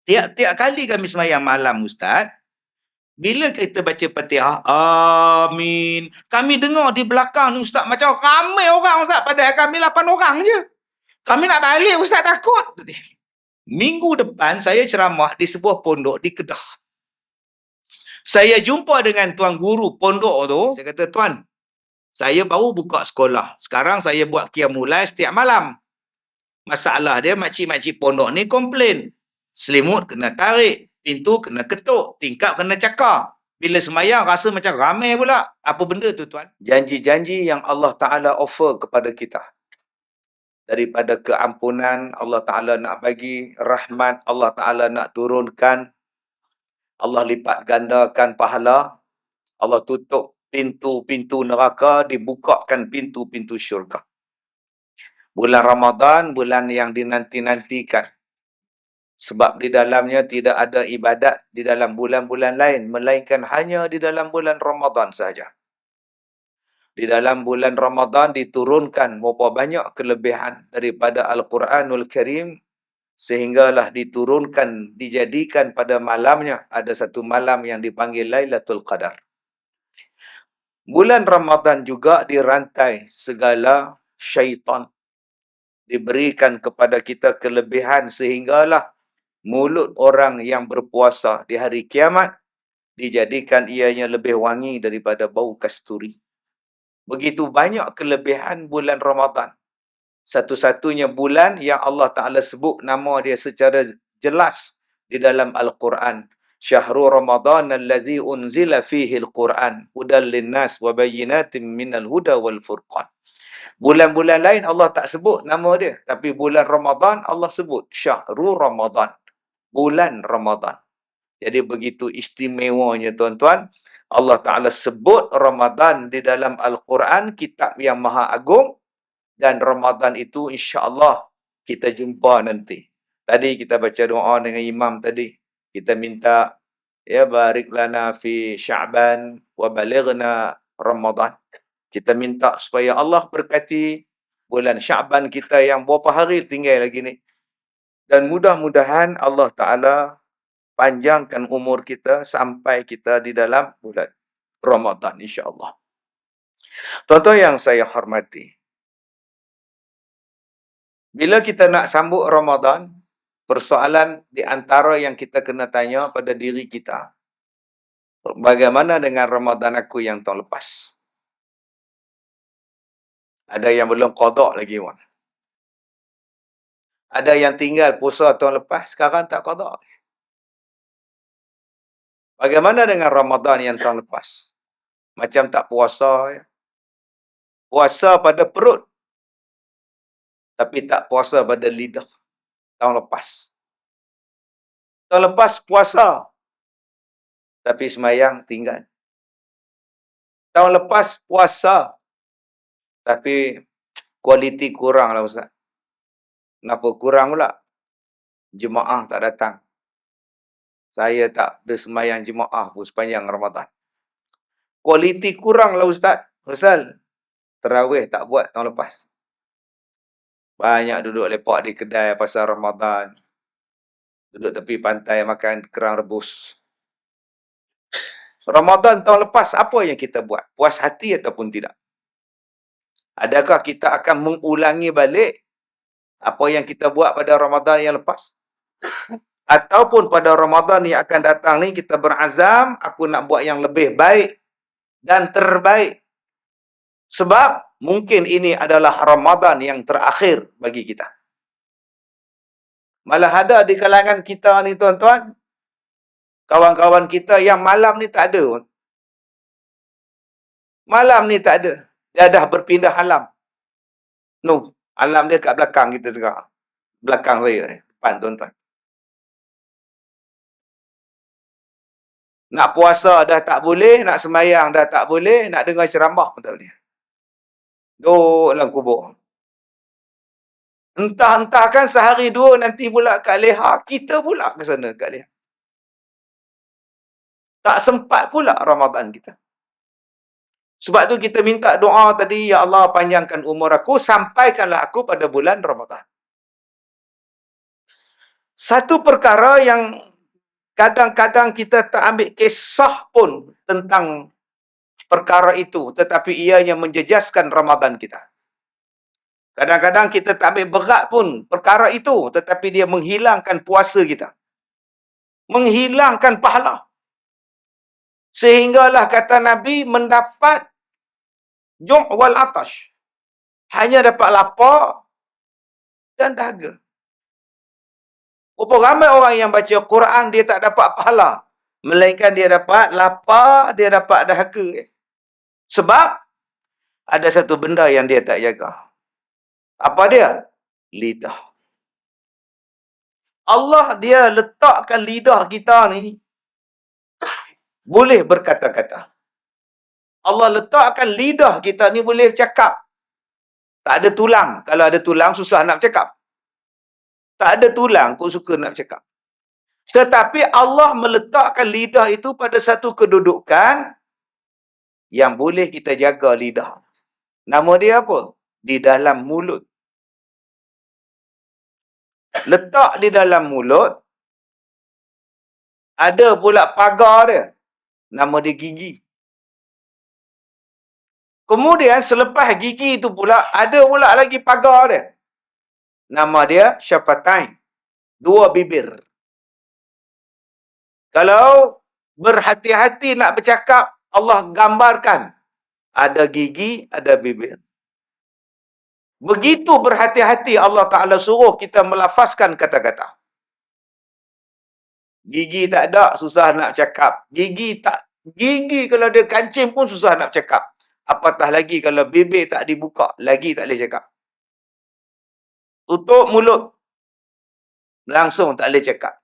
Tiap-tiap kali kami sembahyang malam, Ustaz, bila kita baca Fatihah, amin. Kami dengar di belakang ni, Ustaz, macam ramai orang, Ustaz. Padahal kami 8 orang je. Kami nak balik, Ustaz, takut. Minggu depan, saya ceramah di sebuah pondok di Kedah. Saya jumpa dengan tuan guru pondok tu. Saya kata, Tuan, saya baru buka sekolah. Sekarang saya buat qiyamul lail setiap malam. Masalah dia, makcik-makcik pondok ni komplain. Selimut kena tarik, pintu kena ketuk, tingkap kena cakar. Bila semayang rasa macam ramai pula. Apa benda tu, Tuan? Janji-janji yang Allah Ta'ala offer kepada kita. Daripada keampunan, Allah Ta'ala nak bagi rahmat, Allah Ta'ala nak turunkan, Allah lipat gandakan pahala, Allah tutup pintu-pintu neraka, dibukakan pintu-pintu syurga. Bulan Ramadan, bulan yang dinanti-nantikan. Sebab di dalamnya tidak ada ibadat di dalam bulan-bulan lain, melainkan hanya di dalam bulan Ramadan sahaja. Di dalam bulan Ramadan diturunkan berapa banyak kelebihan daripada Al-Quranul Karim, sehinggalah diturunkan, dijadikan pada malamnya, ada satu malam yang dipanggil Lailatul Qadar. Bulan Ramadan juga dirantai segala syaitan. Diberikan kepada kita kelebihan sehinggalah mulut orang yang berpuasa di hari kiamat dijadikan ianya lebih wangi daripada bau kasturi. Begitu banyak kelebihan bulan Ramadan. Satu-satunya bulan yang Allah Ta'ala sebut nama dia secara jelas di dalam Al-Quran. Syahrul Ramadan allazi unzila fihi al-Quran hudal linnas wa bayyinatin minal huda wal furqan. Bulan-bulan lain Allah tak sebut nama dia. Tapi bulan Ramadan Allah sebut Syahrul Ramadan. Bulan Ramadan. Jadi begitu istimewanya, tuan-tuan. Allah Ta'ala sebut Ramadan di dalam Al-Quran, kitab yang maha agung. Dan Ramadan itu insya-Allah kita jumpa nanti. Tadi kita baca doa dengan imam tadi. Kita minta, ya barik lana fi Sya'ban wa balighna Ramadan. Kita minta supaya Allah berkati bulan Sya'ban kita yang berapa hari tinggal lagi ni. Dan mudah-mudahan Allah Ta'ala panjangkan umur kita sampai kita di dalam bulan Ramadan, insya-Allah. Tuan-tuan yang saya hormati, bila kita nak sambut Ramadan, persoalan di antara yang kita kena tanya pada diri kita, bagaimana dengan Ramadan aku yang tahun lepas? Ada yang belum qada lagi, wan. Ada yang tinggal puasa tahun lepas, sekarang tak qada. Bagaimana dengan Ramadan yang tahun lepas? Macam tak puasa, ya? Puasa pada perut, tapi tak puasa pada lidah. Tahun lepas. Tahun lepas puasa, tapi semayang tinggal. Tahun lepas puasa, tapi kualiti kurang lah, Ustaz. Kenapa kurang pula? Jemaah tak datang. Saya tak ada semayang jemaah pun sepanjang Ramadan. Kualiti kurang lah, Ustaz. Pasal tarawih tak buat tahun lepas. Banyak duduk lepak di kedai pasal Ramadan. Duduk tepi pantai makan kerang rebus. Ramadan tahun lepas apa yang kita buat? Puas hati ataupun tidak? Adakah kita akan mengulangi balik apa yang kita buat pada Ramadan yang lepas? Ataupun pada Ramadan yang akan datang ni kita berazam, aku nak buat yang lebih baik dan terbaik. Sebab mungkin ini adalah Ramadan yang terakhir bagi kita. Malah ada di kalangan kita ni, tuan-tuan, kawan-kawan kita yang malam ni tak ada. Malam ni tak ada. Dia dah berpindah alam. No, alam dia kat belakang kita sekarang. Belakang saya ni, depan, tuan-tuan. Nak puasa dah tak boleh, nak sembahyang dah tak boleh, nak dengar ceramah pun tak boleh. Duduk dalam kubur. Entah-entah kan sehari dua nanti pula kat Leha, kita pula ke sana kat Leha. Tak sempat pula Ramadan kita. Sebab tu kita minta doa tadi, ya Allah panjangkan umur aku, sampaikanlah aku pada bulan Ramadan. Satu perkara yang kadang-kadang kita tak ambil kisah pun tentang perkara itu, tetapi ianya menjejaskan Ramadan kita. Kadang-kadang kita tak ambil berat pun perkara itu, tetapi dia menghilangkan puasa kita. Menghilangkan pahala. Sehinggalah kata Nabi mendapat ju' wal atash. Hanya dapat lapar dan dahaga. Berapa ramai orang yang baca Quran dia tak dapat pahala. Melainkan dia dapat lapar, dia dapat dahaga. Sebab ada satu benda yang dia tak jaga. Apa dia? Lidah. Allah dia letakkan lidah kita ni boleh berkata-kata. Allah letakkan lidah kita ni boleh cakap. Tak ada tulang. Kalau ada tulang, susah nak cakap. Tak ada tulang, kau suka nak cakap. Tetapi Allah meletakkan lidah itu pada satu kedudukan yang boleh kita jaga lidah. Nama dia apa? Di dalam mulut. Letak di dalam mulut, ada pula pagar dia. Nama dia gigi. Kemudian selepas gigi itu pula, ada pula lagi pagar dia. Nama dia syafatain. Dua bibir. Kalau berhati-hati nak bercakap, Allah gambarkan. Ada gigi, ada bibir. Begitu berhati-hati Allah Ta'ala suruh kita melafazkan kata-kata. Gigi tak ada, susah nak cakap. Gigi kalau dia kancing pun susah nak cakap. Apatah lagi kalau bibir tak dibuka, lagi tak boleh cakap. Tutup mulut, langsung tak boleh cakap.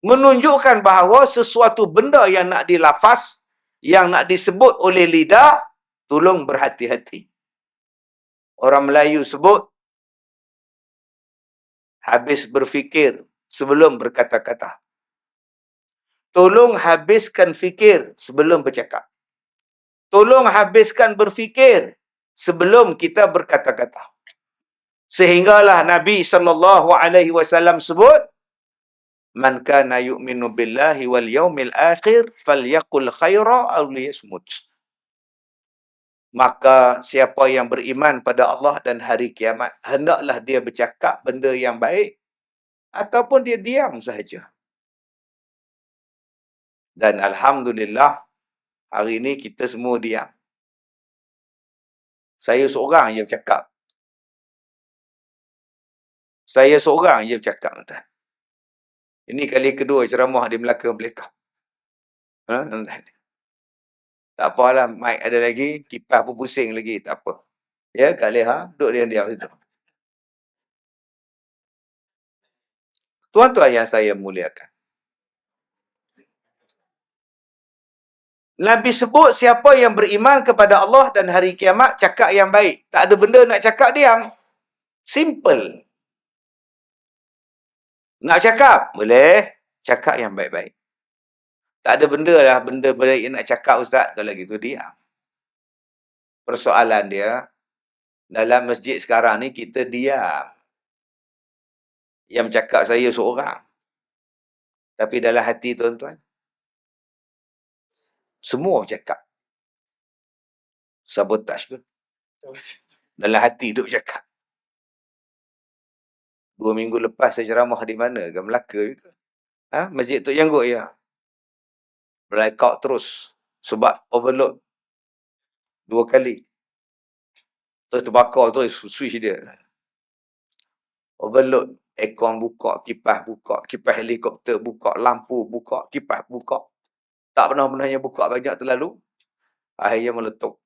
Menunjukkan bahawa sesuatu benda yang nak dilafaz, yang nak disebut oleh lidah, tolong berhati-hati. Orang Melayu sebut, habis berfikir sebelum berkata-kata. Tolong habiskan fikir sebelum bercakap. Tolong habiskan berfikir sebelum kita berkata-kata. Sehinggalah Nabi SAW sebut, Man kana yu'minu billahi wal yaumil akhir falyaqul khaira aw liyasmut. Maka siapa yang beriman pada Allah dan hari kiamat, hendaklah dia bercakap benda yang baik ataupun dia diam sahaja. Dan alhamdulillah, hari ini kita semua diam. Saya seorang je bercakap. Saya seorang je bercakap. Ini kali kedua ceramah di Melaka Merdeka. Tak apalah, mic ada lagi, kipas pun pusing lagi, tak apa. Ya, Kak Leha, duduk diam-diam situ. Tuan-tuan yang saya muliakan. Nabi sebut siapa yang beriman kepada Allah dan hari kiamat, cakap yang baik. Tak ada benda nak cakap, diam. Simple. Nak cakap? Boleh. Cakap yang baik-baik. Tak ada benda lah, benda baik yang nak cakap, Ustaz. Kalau gitu, diam. Persoalan dia, dalam masjid sekarang ni, kita diam. Yang cakap saya seorang. Tapi dalam hati tuan-tuan, semua cakap. Sabotaj ke? Dalam hati duk cakap. 2 minggu lepas saya ceramah di mana? Ke Melaka ke? Masjid Tok Janggut, ya. Blackout terus. Sebab overload. 2 kali. Terus terbakar tu switch dia. Overload. Aircon buka, kipas helikopter buka, lampu buka, kipas buka. Tak pernah-pernahnya buka banyak terlalu. Akhirnya meletup.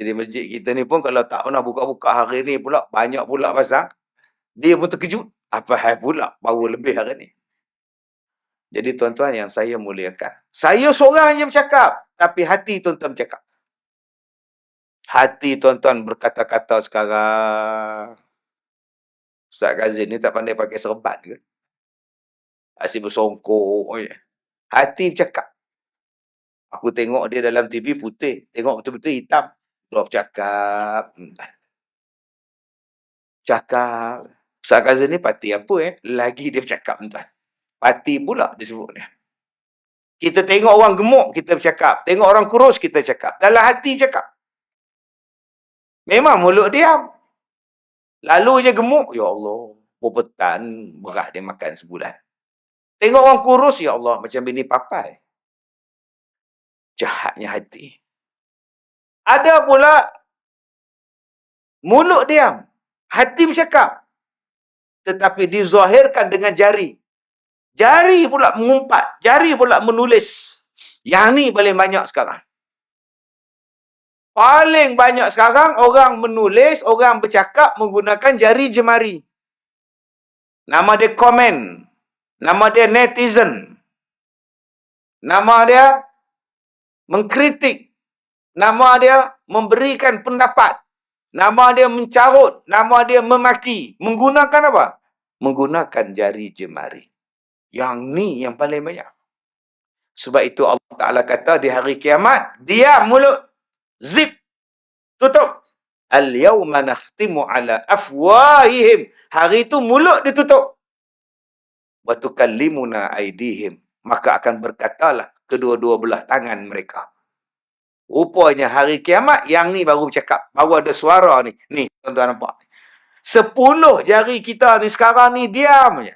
Jadi masjid kita ni pun kalau tak pernah buka-buka hari ni pula, banyak pula pasang. Dia pun terkejut. Apa hal pula baru lebih hari ni. Jadi tuan-tuan yang saya muliakan. Saya seorang je bercakap. Tapi hati tuan-tuan bercakap. Hati tuan-tuan berkata-kata sekarang. Ustaz Kazim ni tak pandai pakai serban ke? Asyik bersongkok. Oh yeah. Hati bercakap. Aku tengok dia dalam TV putih. Tengok betul-betul hitam. Dia bercakap. Cakap. Ustaz Kazim ni parti apa lagi dia cakap tuan. Parti pula disebut dia. Kita tengok orang gemuk, kita bercakap. Tengok orang kurus, kita cakap. Dalam hati cakap. Memang mulut diam. Lalu je gemuk, ya Allah. Berpetan, berat dia makan sebulan. Tengok orang kurus, ya Allah, macam bini papai. Jahatnya hati. Ada pula mulut diam, hati bercakap. Tetapi dizahirkan dengan jari. Jari pula mengumpat, jari pula menulis. Yang ni paling banyak sekarang. Paling banyak sekarang orang menulis, orang bercakap menggunakan jari jemari. Nama dia komen. Nama dia netizen. Nama dia mengkritik. Nama dia memberikan pendapat. Nama dia mencarut. Nama dia memaki. Menggunakan apa? Menggunakan jari jemari. Yang ni yang paling banyak. Sebab itu Allah Ta'ala kata di hari kiamat, diam mulut. Zip. Tutup. Al-yawma nakhtimu ala afwahihim. Hari itu mulut ditutup. Wa tukallimuna aydihim. Maka akan berkatalah kedua-dua belah tangan mereka. Rupanya hari kiamat yang ni baru bercakap. Baru ada suara ni. Ni, tuan-tuan nampak. 10 jari kita ni sekarang ni diam je.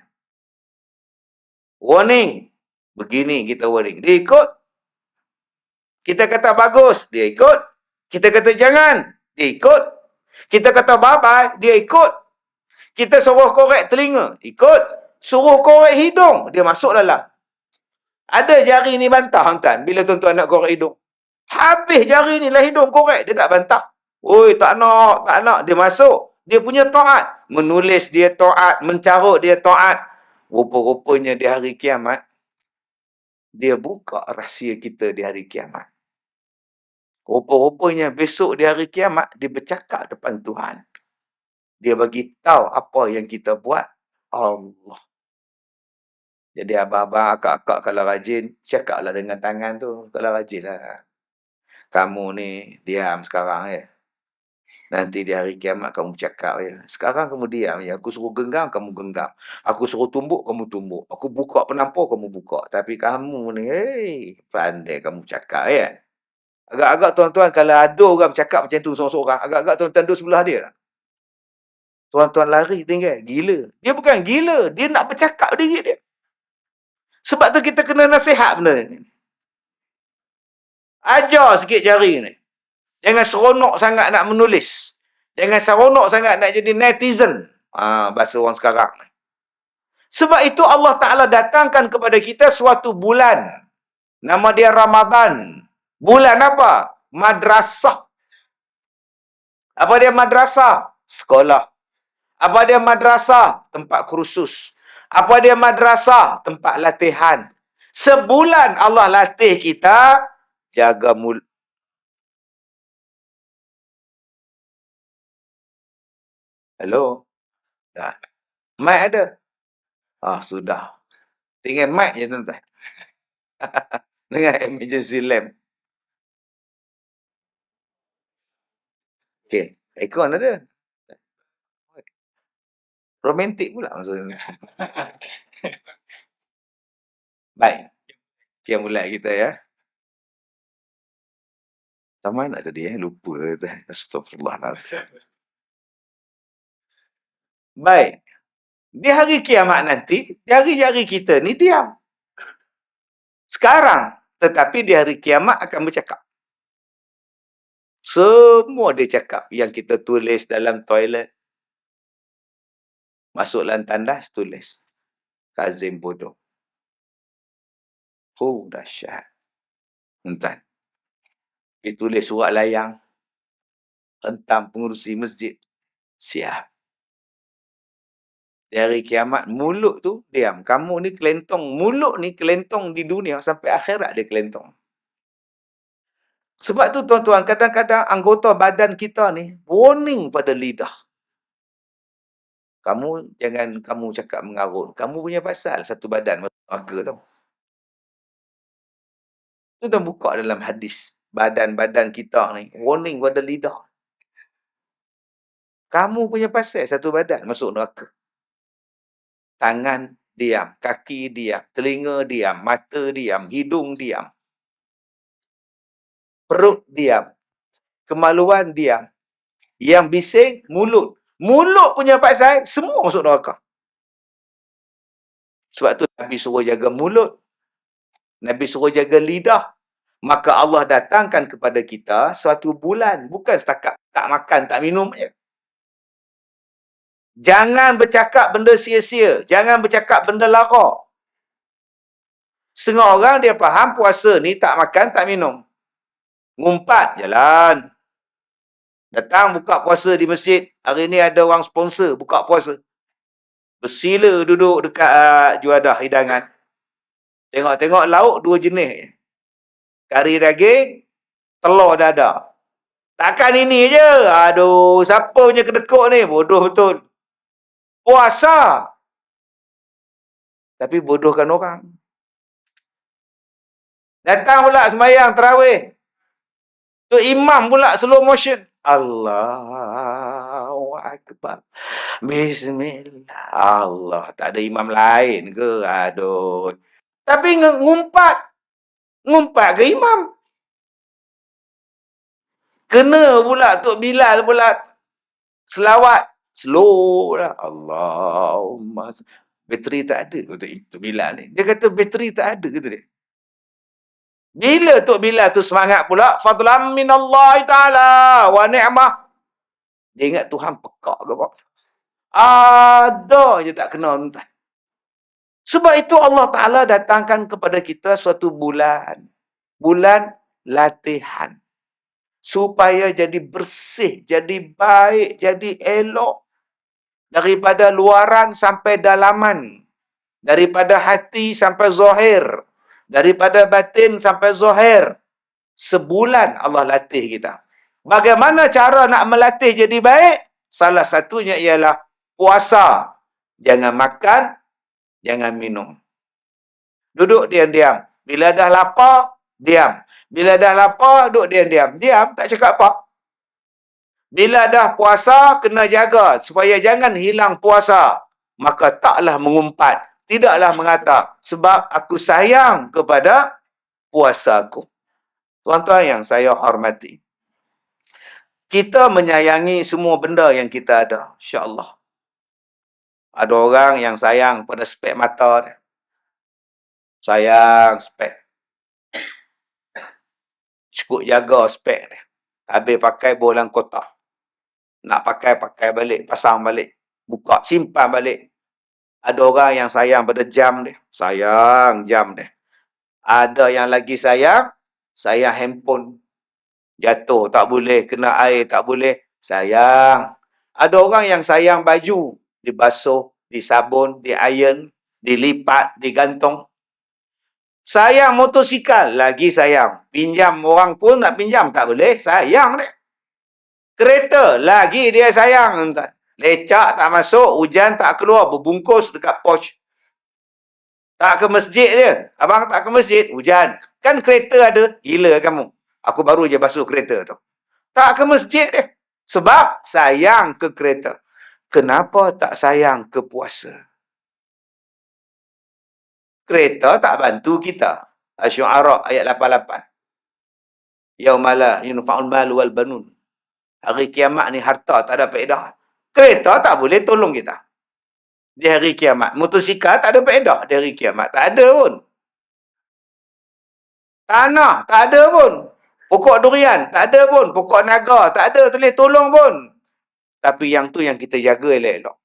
Warning. Begini kita warning. Dia ikut. Kita kata bagus, dia ikut. Kita kata jangan, dia ikut. Kita kata bye-bye, dia ikut. Kita suruh korek telinga, ikut. Suruh korek hidung, dia masuk dalam. Ada jari ni bantah, tuan, bila tuan-tuan nak korek hidung. Habis jari ni lah hidung korek, dia tak bantah. Oi, tak nak. Dia masuk. Dia punya taat. Menulis dia taat, mencarut dia taat. Rupa-rupanya di hari kiamat, dia buka rahsia kita di hari kiamat. Rupa-rupanya besok di hari kiamat, dia bercakap depan Tuhan. Dia bagi tahu apa yang kita buat. Allah. Jadi abang-abang, akak-akak kalau rajin, cakaplah dengan tangan tu. Kalau rajin lah. Kamu ni diam sekarang ya. Nanti di hari kiamat kamu cakap ya. Sekarang kamu diam ya. Aku suruh genggam, kamu genggam. Aku suruh tumbuk, kamu tumbuk. Aku buka penampur, kamu buka. Tapi kamu ni, pandai kamu cakap ya. Agak-agak tuan-tuan kalau ada orang bercakap macam tu seorang-seorang, agak-agak tuan-tuan duduk sebelah dia. Tuan-tuan lari tinggal. Gila. Dia bukan gila. Dia nak bercakap diri dia. Sebab tu kita kena nasihat benda ni. Ajar sikit jari ni. Jangan seronok sangat nak menulis. Jangan seronok sangat nak jadi netizen. Bahasa orang sekarang. Sebab itu Allah Ta'ala datangkan kepada kita suatu bulan. Nama dia Ramadan. Bulan apa? Madrasah. Apa dia madrasah? Sekolah. Apa dia madrasah? Tempat kursus. Apa dia madrasah? Tempat latihan. Sebulan Allah latih kita jaga mulut. Hello? Dah. Mic ada? Sudah. Tinggal mic je tuan-tuan. Dengan emergency lamp. Okey. Aircon ada. Romantik pula maksudnya. Baik. Kita mulai kita ya. Sama nak tadi lupa tu. Astagfirullahaladzim. Baik. Di hari kiamat nanti, jari-jari kita ni diam. Sekarang, tetapi di hari kiamat akan bercakap. Semua dia cakap yang kita tulis dalam toilet. Masuk dalam tandas, tulis. Kazim bodoh. Dahsyat. Entah. Ditulis surat layang. Hentam pengurusi masjid. Siap. Di hari kiamat, mulut tu diam. Kamu ni kelentong. Mulut ni kelentong di dunia sampai akhirat dia kelentong. Sebab tu tuan-tuan, kadang-kadang anggota badan kita ni warning pada lidah. Kamu jangan kamu cakap mengarut. Kamu punya pasal satu badan maka tau. Tuan-tuan buka dalam hadis. Badan-badan kita ni warning pada lidah. Kamu punya pasal satu badan masuk neraka. Tangan diam, kaki diam, telinga diam, mata diam, hidung diam, perut diam, kemaluan diam. Yang bising, mulut. Mulut punya pasal, semua masuk neraka. Sebab tu Nabi suruh jaga mulut. Nabi suruh jaga lidah. Maka Allah datangkan kepada kita suatu bulan. Bukan setakat tak makan, tak minum je. Jangan bercakap benda sia-sia. Jangan bercakap benda lara. Setengah orang dia faham puasa ni tak makan, tak minum. Ngumpat jalan. Datang buka puasa di masjid. Hari ni ada orang sponsor buka puasa. Bersila duduk dekat juadah hidangan. Tengok-tengok lauk dua jenis. Kari daging, telur dada. Takkan ini je. Aduh, siapa punya kedekut ni? Bodoh betul. Puasa. Tapi bodohkan orang. Datang pula sembahyang tarawih. Tu imam pula slow motion. Allahu Akbar. Bismillah. Allah. Tak ada imam lain ke? Aduh. Tapi ngumpat. Ngumpat ke imam? Kena pula Tok Bilal pula selawat. Slow pula. Allahumma. Bateri tak ada Tok Bilal ni. Dia kata bateri tak ada kata dia. Bila Tok Bilal tu semangat pula, fadlam minallahi ta'ala wa ni'mah. Dia ingat Tuhan pekak ke apa? Ada je tak kena tuan. Sebab itu Allah Ta'ala datangkan kepada kita suatu bulan. Bulan latihan. Supaya jadi bersih, jadi baik, jadi elok. Daripada luaran sampai dalaman. Daripada hati sampai zahir. Daripada batin sampai zahir. Sebulan Allah latih kita. Bagaimana cara nak melatih jadi baik? Salah satunya ialah puasa. Jangan makan, jangan minum. Duduk diam-diam. Bila dah lapar, diam. Bila dah lapar, duduk diam-diam. Diam, tak cakap apa. Bila dah puasa, kena jaga supaya jangan hilang puasa. Maka taklah mengumpat. Tidaklah mengata, sebab aku sayang kepada puasaku. Tuan-tuan yang saya hormati. Kita menyayangi semua benda yang kita ada. InsyaAllah. Ada orang yang sayang pada spek mata dia. Sayang spek. Cukup jaga spek dia. Habis pakai bolang kotak. Nak pakai balik. Pasang balik. Buka, simpan balik. Ada orang yang sayang pada jam dia. Sayang jam dia. Ada yang lagi sayang handphone. Jatuh tak boleh, kena air tak boleh. Sayang. Ada orang yang sayang baju. Dibasuh, disabun, di-iron, dilipat, digantung. Sayang motosikal, lagi sayang. Pinjam orang pun nak pinjam, tak boleh. Sayang dia. Kereta, lagi dia sayang. Lecak tak masuk, hujan tak keluar, berbungkus dekat pos. Tak ke masjid dia. Abang tak ke masjid, hujan. Kan kereta ada, gila kamu. Aku baru je basuh kereta tu. Tak ke masjid dia. Sebab sayang ke kereta. Kenapa tak sayang ke puasa? Kereta tak bantu kita. Asy-Syu'ara ayat 88. Yaumala yunfa'ul malu wal banun. Hari kiamat ni harta tak ada faedah. Kereta tak boleh tolong kita. Di hari kiamat. Motosikal tak ada faedah di hari kiamat. Tak ada pun. Tanah tak ada pun. Pokok durian tak ada pun. Pokok naga tak ada boleh tolong pun. Tapi yang tu yang kita jaga elok-elok.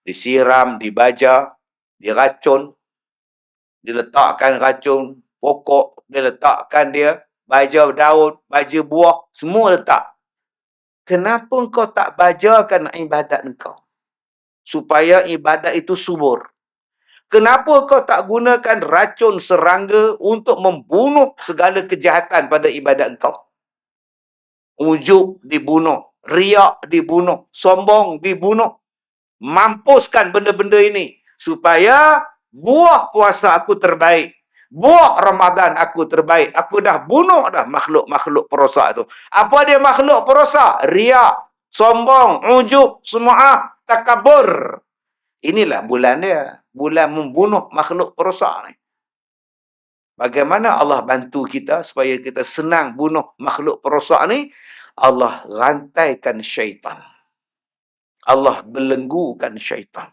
Disiram, dibaja, diracun, diletakkan racun pokok, diletakkan dia baja daun, baja buah, semua letak. Kenapa kau tak bajakan ibadat engkau? Supaya ibadat itu subur. Kenapa kau tak gunakan racun serangga untuk membunuh segala kejahatan pada ibadat engkau? Ujub dibunuh, riak dibunuh, sombong dibunuh. Mampuskan benda-benda ini supaya buah puasa aku terbaik. Buah Ramadan aku terbaik. Aku dah bunuh dah makhluk-makhluk perosak tu. Apa dia makhluk perosak? Riak, sombong, ujub, sum'ah, takabur. Inilah bulan dia. bulan membunuh makhluk perosak ni. Bagaimana Allah bantu kita supaya kita senang bunuh makhluk perosak ni? Allah rantaikan syaitan. Allah belenggukan syaitan.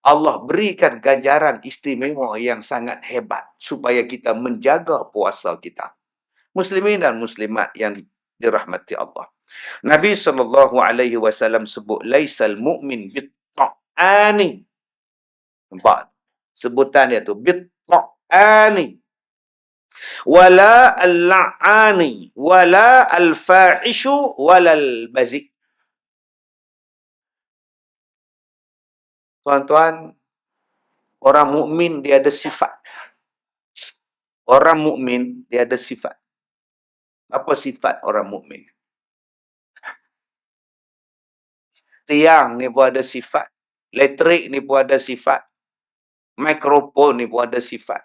Allah berikan ganjaran istimewa yang sangat hebat supaya kita menjaga puasa kita. Muslimin dan muslimat yang dirahmati Allah. Nabi SAW sebut, laisal mu'min bit-ta'ani. Nampak? Sebutan dia tu, bit-ta'ani. Wala al-la'ani. Wala al-fa'ishu. Wala al-bazik. Tuan-tuan, orang mukmin dia ada sifat. Orang mukmin dia ada sifat. Apa sifat orang mukmin? Tiang ni pun ada sifat. Elektrik ni pun ada sifat. Mikrofon ni pun ada sifat.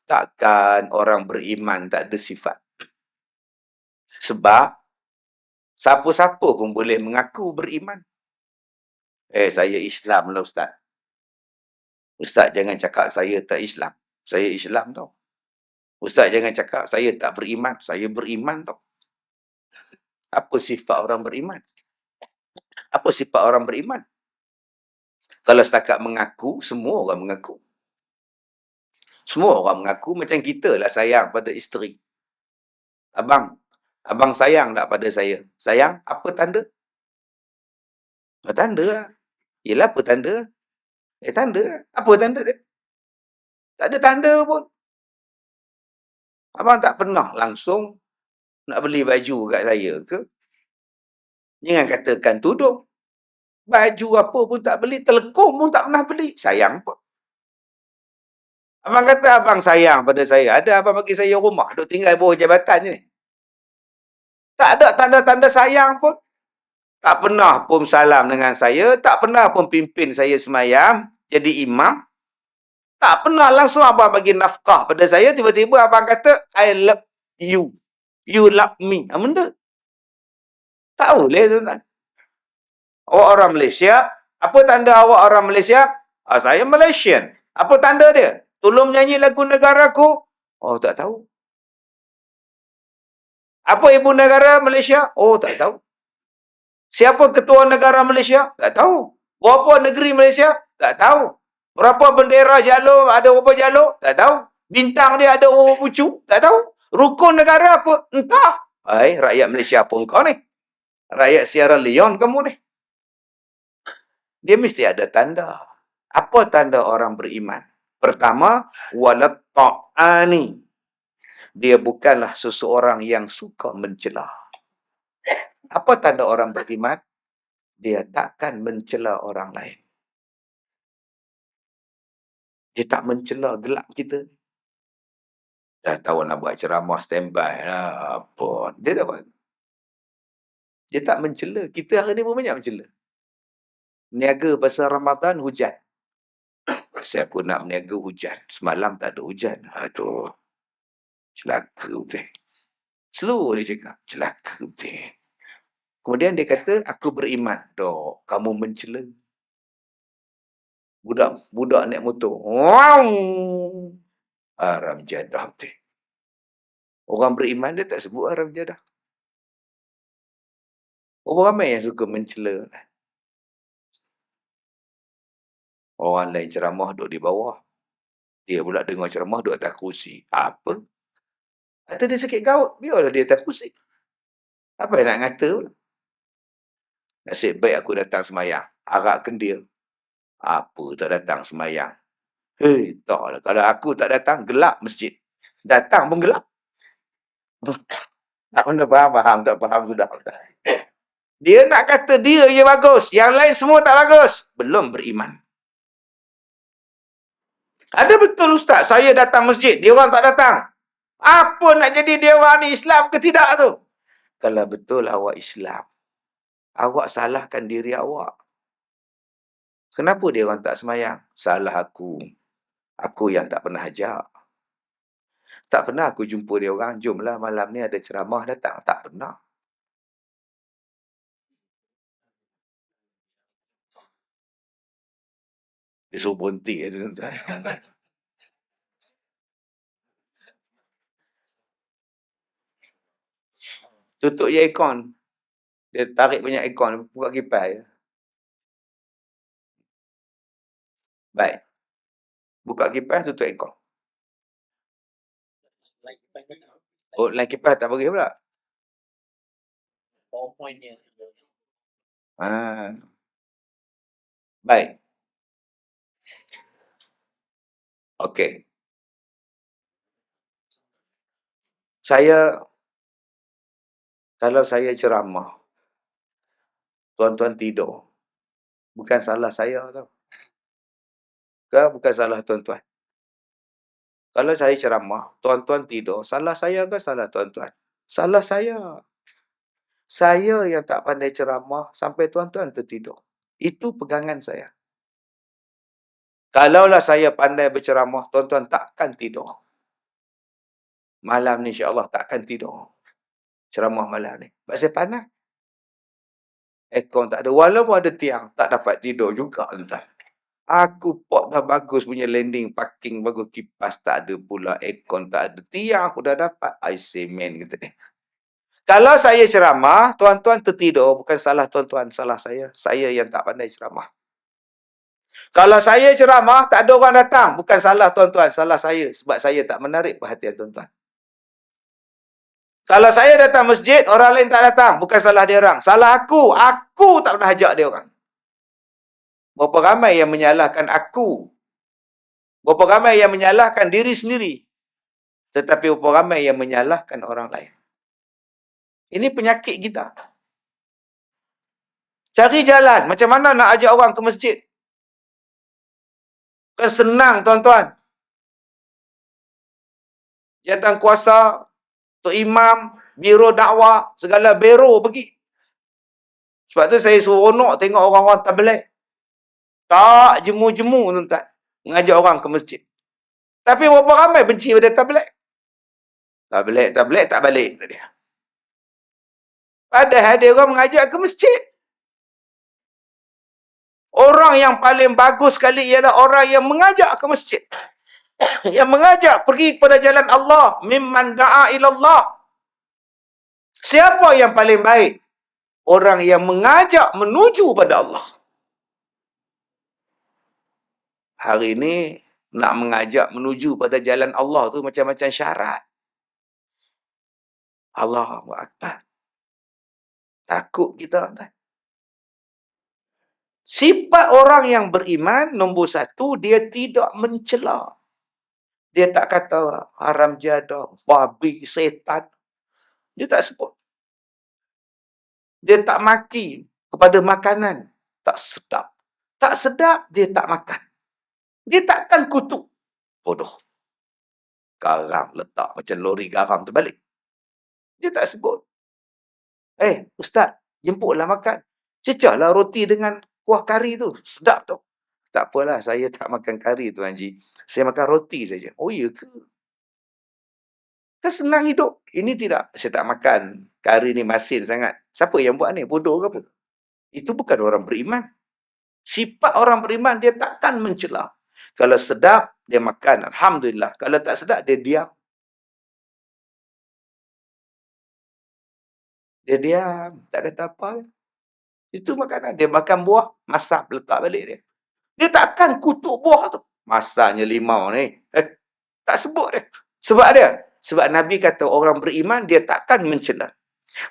Takkan orang beriman tak ada sifat. Sebab siapa-siapa pun boleh mengaku beriman. Saya Islam lah Ustaz. Ustaz jangan cakap saya tak Islam. Saya Islam tau. Ustaz jangan cakap saya tak beriman. Saya beriman tau. Apa sifat orang beriman? Apa sifat orang beriman? Kalau setakat mengaku, semua orang mengaku. Semua orang mengaku macam kita lah sayang pada isteri. Abang sayang tak pada saya? Sayang, apa tanda? Tanda lah. Yelah, apa tanda? Tanda lah. Apa tanda dia? Tak ada tanda pun. Abang tak pernah langsung nak beli baju kat saya ke? Jangan katakan tudung. Baju apa pun tak beli, telekung pun tak pernah beli. Sayang pun. Abang kata abang sayang pada saya. Ada abang bagi saya rumah, duk tinggal bawah jabatan je ni. Tak ada tanda-tanda sayang pun. Tak pernah pun salam dengan saya. Tak pernah pun pimpin saya semayam. Jadi imam. Tak pernah langsung abang bagi nafkah pada saya. Tiba-tiba abang kata, I love you. You love me. Benda. Tak boleh tuan-tuan. Awak orang Malaysia. Apa tanda awak orang Malaysia? Saya Malaysian. Apa tanda dia? Tolong nyanyi lagu negaraku. Oh, tak tahu. Apa ibu negara Malaysia? Oh, tak tahu. Siapa ketua negara Malaysia? Tak tahu. Berapa negeri Malaysia? Tak tahu. Berapa bendera jalur? Ada berapa jalur? Tak tahu. Bintang dia ada berapa pucuk? Tak tahu. Rukun negara apa? Entah. Rakyat Malaysia pun kau ni. Rakyat Sierra Leone kamu ni. Dia mesti ada tanda. Apa tanda orang beriman? Pertama, walat ta'ani. Dia bukanlah seseorang yang suka mencela. Apa tanda orang beriman? Dia takkan mencela orang lain. Dia tak mencela gelap kita. Dah tahu nak buat ceramah standby lah. Apa? Dia tak buat. Dia tak mencela. Kita hari ni pun banyak mencela. Niaga pasal Ramadan, hujan. Pasal aku nak berniaga hujan. Semalam tak ada hujan. Aduh. Celaka betul. Slow dia cakap. Celaka betul. Kemudian dia kata, aku beriman. Dok, kamu mencela. Budak naik motor. Wow. Haram jadah betul. Orang beriman dia tak sebut haram jadah. Orang ramai yang suka mencela. Orang lain ceramah duduk di bawah. Dia pula dengar ceramah duduk atas kerusi. Apa? Kata dia sakit gaut. Biarlah dia atas kerusi. Apa yang nak ngata pula? Nasib baik aku datang semayang. Harapkan dia. Apa tak datang semayang? Taklah. Kalau aku tak datang, gelap masjid. Datang pun gelap. Tak pernah faham, tak faham sudah. Dia nak kata dia je bagus. Yang lain semua tak bagus. Belum beriman. Ada betul Ustaz, saya datang masjid, dia orang tak datang. Apa nak jadi dia orang ni Islam ke tidak tu? Kalau betul awak Islam, awak salahkan diri awak. Kenapa dia orang tak semayang? Salah aku. Aku yang tak pernah ajak. Tak pernah aku jumpa dia orang, jomlah malam ni ada ceramah datang. Tak pernah. Dia suruh berhenti tuan-tuan. Tutup je aircon. Dia tarik banyak aircon, buka kipas je. Baik. Buka kipas, tutup aircon. Oh, line kipas tak bagi pula. PowerPoint dia. Baik. Okey. Kalau saya ceramah, tuan-tuan tidur, bukan salah saya tau. Bukan salah tuan-tuan. Kalau saya ceramah, tuan-tuan tidur, salah saya ke salah tuan-tuan? Salah saya. Saya yang tak pandai ceramah sampai tuan-tuan tertidur. Itu pegangan saya. Kalaulah saya pandai berceramah, tuan-tuan takkan tidur. Malam ni insya-Allah takkan tidur. Ceramah malam ni. Sebab saya panas. Aircon tak ada. Walaupun ada tiang, tak dapat tidur juga tuan-tuan. Aku port dah bagus punya landing, parking bagus, kipas tak ada pula, aircon tak ada. Tiang aku dah dapat. I say man kata dia. Kalau saya ceramah, tuan-tuan tertidur, bukan salah tuan-tuan, salah saya. Saya yang tak pandai ceramah. Kalau saya ceramah, tak ada orang datang, bukan salah tuan-tuan, salah saya. Sebab saya tak menarik perhatian tuan-tuan. Kalau saya datang masjid, orang lain tak datang, bukan salah dia orang. Salah aku. Aku tak pernah ajak dia orang. Berapa ramai yang menyalahkan aku? Berapa ramai yang menyalahkan diri sendiri? Tetapi berapa ramai yang menyalahkan orang lain? Ini penyakit kita. Cari jalan. Macam mana nak ajak orang ke masjid? Kan senang, tuan-tuan. Jawatan kuasa, Tok Imam, Biro Dakwah, segala biro pergi. Sebab tu saya seronok tengok orang-orang tabligh. Tak jemu-jemu, tuan-tuan. Mengajak orang ke masjid. Tapi berapa ramai benci pada tabligh? Tabligh tak balik. Dia. Padahal dia orang mengajak ke masjid. Orang yang paling bagus sekali ialah orang yang mengajak ke masjid. Yang mengajak pergi kepada jalan Allah. Mimman da'a ilallah. Siapa yang paling baik? Orang yang mengajak menuju pada Allah. Hari ini, nak mengajak menuju pada jalan Allah tu macam-macam syarat. Allahu Akbar. Takut kita. Sifat orang yang beriman, nombor satu, dia tidak mencela. Dia tak kata haram jadah, babi, setan. Dia tak sebut. Dia tak maki kepada makanan. Tak sedap. Tak sedap, dia tak makan. Dia takkan kutuk. Bodoh. Garam letak macam lori garam terbalik. Dia tak sebut. Ustaz, jemputlah makan. Cecahlah roti dengan kuah kari tu. Sedap tu. Tak apalah, saya tak makan kari tu, Haji. Saya makan roti saja. Oh, iya ke? Kan senang hidup. Ini tidak. Saya tak makan. Kari ni masin sangat. Siapa yang buat ni? Bodoh ke apa? Itu bukan orang beriman. Sifat orang beriman, dia takkan mencela. Kalau sedap, dia makan. Alhamdulillah. Kalau tak sedap, dia diam. Dia diam. Tak kata apa. Itu makanan. Dia makan buah, masak, letak balik dia. Dia takkan kutuk buah tu. Masaknya limau ni. Tak sebut dia. Sebab dia. Sebab Nabi kata orang beriman, dia takkan mencela.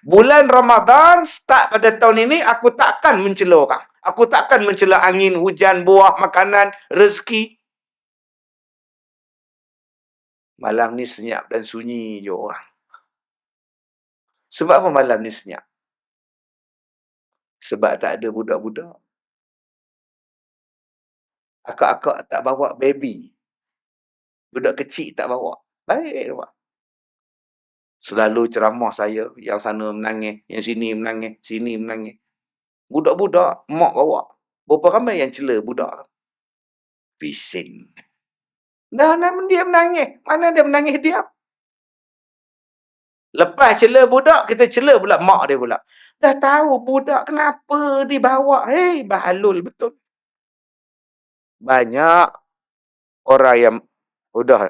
Bulan Ramadan, start pada tahun ini, aku takkan mencela orang. Aku takkan mencela angin, hujan, buah, makanan, rezeki. Malam ni senyap dan sunyi je orang. Sebab apa malam ni senyap? Sebab tak ada budak-budak. Akak-akak tak bawa baby. Budak kecil tak bawa. Baik, Pak. Selalu ceramah saya, yang sana menangis, yang sini menangis, sini menangis. Budak-budak, mak bawa. Berapa ramai yang cela budak? Bising. Dah dia menangis. Mana dia menangis diam? Lepas cela budak, kita cela pula mak dia pula. Dah tahu budak kenapa dibawa. Bahalul betul. Banyak orang yang udah,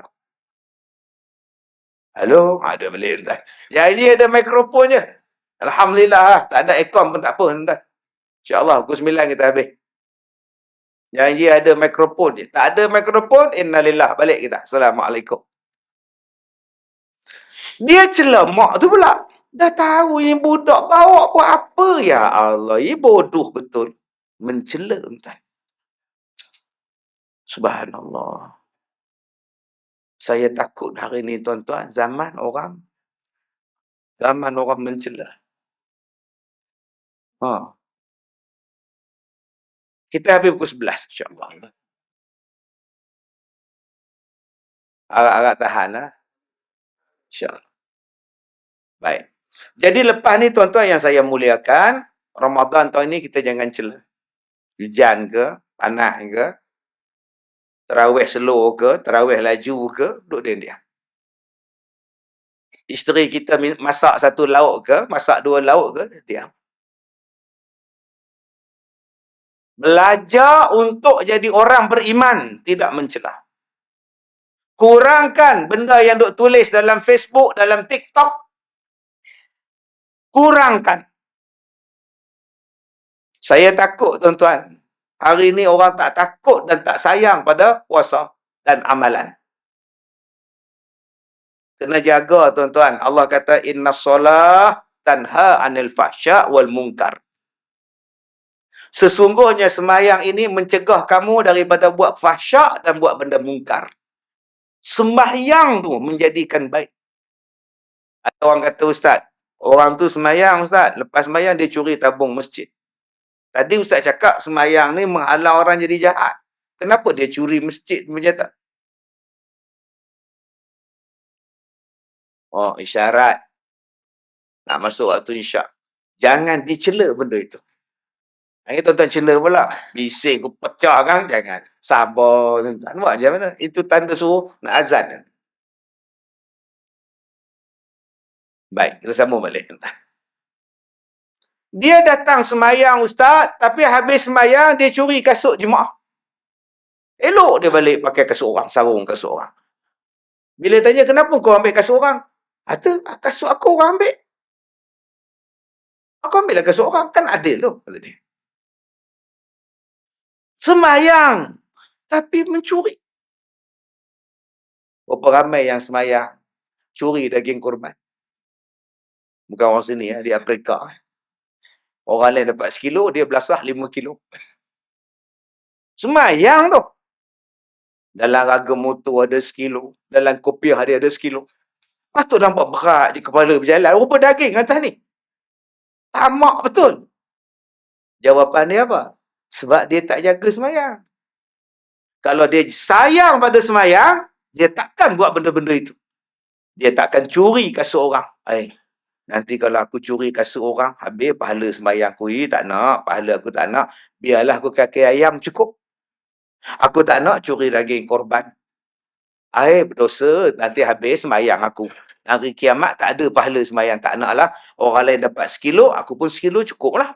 halo, ada balik tuan. Janji ada mikrofon je. Alhamdulillah lah. Tak ada aircon pun tak apa tuan. InsyaAllah pukul 9 kita habis. Janji ada mikrofon je. Tak ada mikrofon, innalillah. Balik kita. Assalamualaikum. Dia celemak tu pula. Dah tahu yang budak bawa buat apa? Ya Allah, ini bodoh betul. Mencela tuan. Subhanallah. Saya takut hari ni tuan-tuan, zaman orang mencela. Ha. Kita habis pukul 11 insya-Allah. Agak-agak tahan lah. InsyaAllah. Baik. Jadi lepas ni tuan-tuan yang saya muliakan, Ramadan tahun ni kita jangan cela. Hujan ke, panas ke, tarawih slow ke, tarawih laju ke, duduk diam-diam. Isteri kita masak satu lauk ke, masak dua lauk ke, diam. Belajar untuk jadi orang beriman, tidak mencela. Kurangkan benda yang duk tulis dalam Facebook, dalam TikTok. Kurangkan. Saya takut tuan-tuan. Hari ni orang tak takut dan tak sayang pada puasa dan amalan. Kena jaga tuan-tuan. Allah kata inna solah tanha anil fahsya wal munkar. Sesungguhnya semayang ini mencegah kamu daripada buat fahsyak dan buat benda mungkar. Sembahyang tu menjadikan baik. Ada orang kata, Ustaz, orang tu semayang Ustaz, lepas semayang dia curi tabung masjid. Tadi Ustaz cakap semayang ni menghalang orang jadi jahat. Kenapa dia curi masjid macam tak? Oh, isyarat. Nak masuk waktu isyak. Jangan dicela benda itu. Ini tuan-tuan cela pula. Bising aku pecah kan? Jangan. Sabar. Tak buat macam mana? Itu tanda suruh nak azan. Baik, kita sambung balik. Dia datang semayang Ustaz, tapi habis semayang dia curi kasut jemaah. Elok dia balik pakai kasut orang, sarung kasut orang. Bila tanya kenapa kau ambil kasut orang? Kata, kasut aku orang ambil. Aku ambil lah kasut orang, kan adil tu. Kata dia. Semayang, tapi mencuri. Berapa ramai yang semayang, curi daging kurban. Bukan orang sini, di Afrika. Orang lain dapat 1 kilo, dia belasah 5 kilo. Semayang tu. Dalam ragam motor ada 1 kilo. Dalam kopiah dia ada 1 kilo. Patut nampak berat je kepala berjalan. Rupa daging atas ni. Tamak betul. Jawapan dia apa? Sebab dia tak jaga semayang. Kalau dia sayang pada semayang, dia takkan buat benda-benda itu. Dia takkan curi kasut orang. Nanti kalau aku curi kasut orang, habis pahala semayang aku. Tak nak, pahala aku tak nak. Biarlah aku kaki ayam cukup. Aku tak nak curi daging korban. Berdosa, nanti habis semayang aku. Hari kiamat tak ada pahala semayang. Tak naklah. Orang lain dapat 1 kilo, aku pun 1 kilo cukup lah.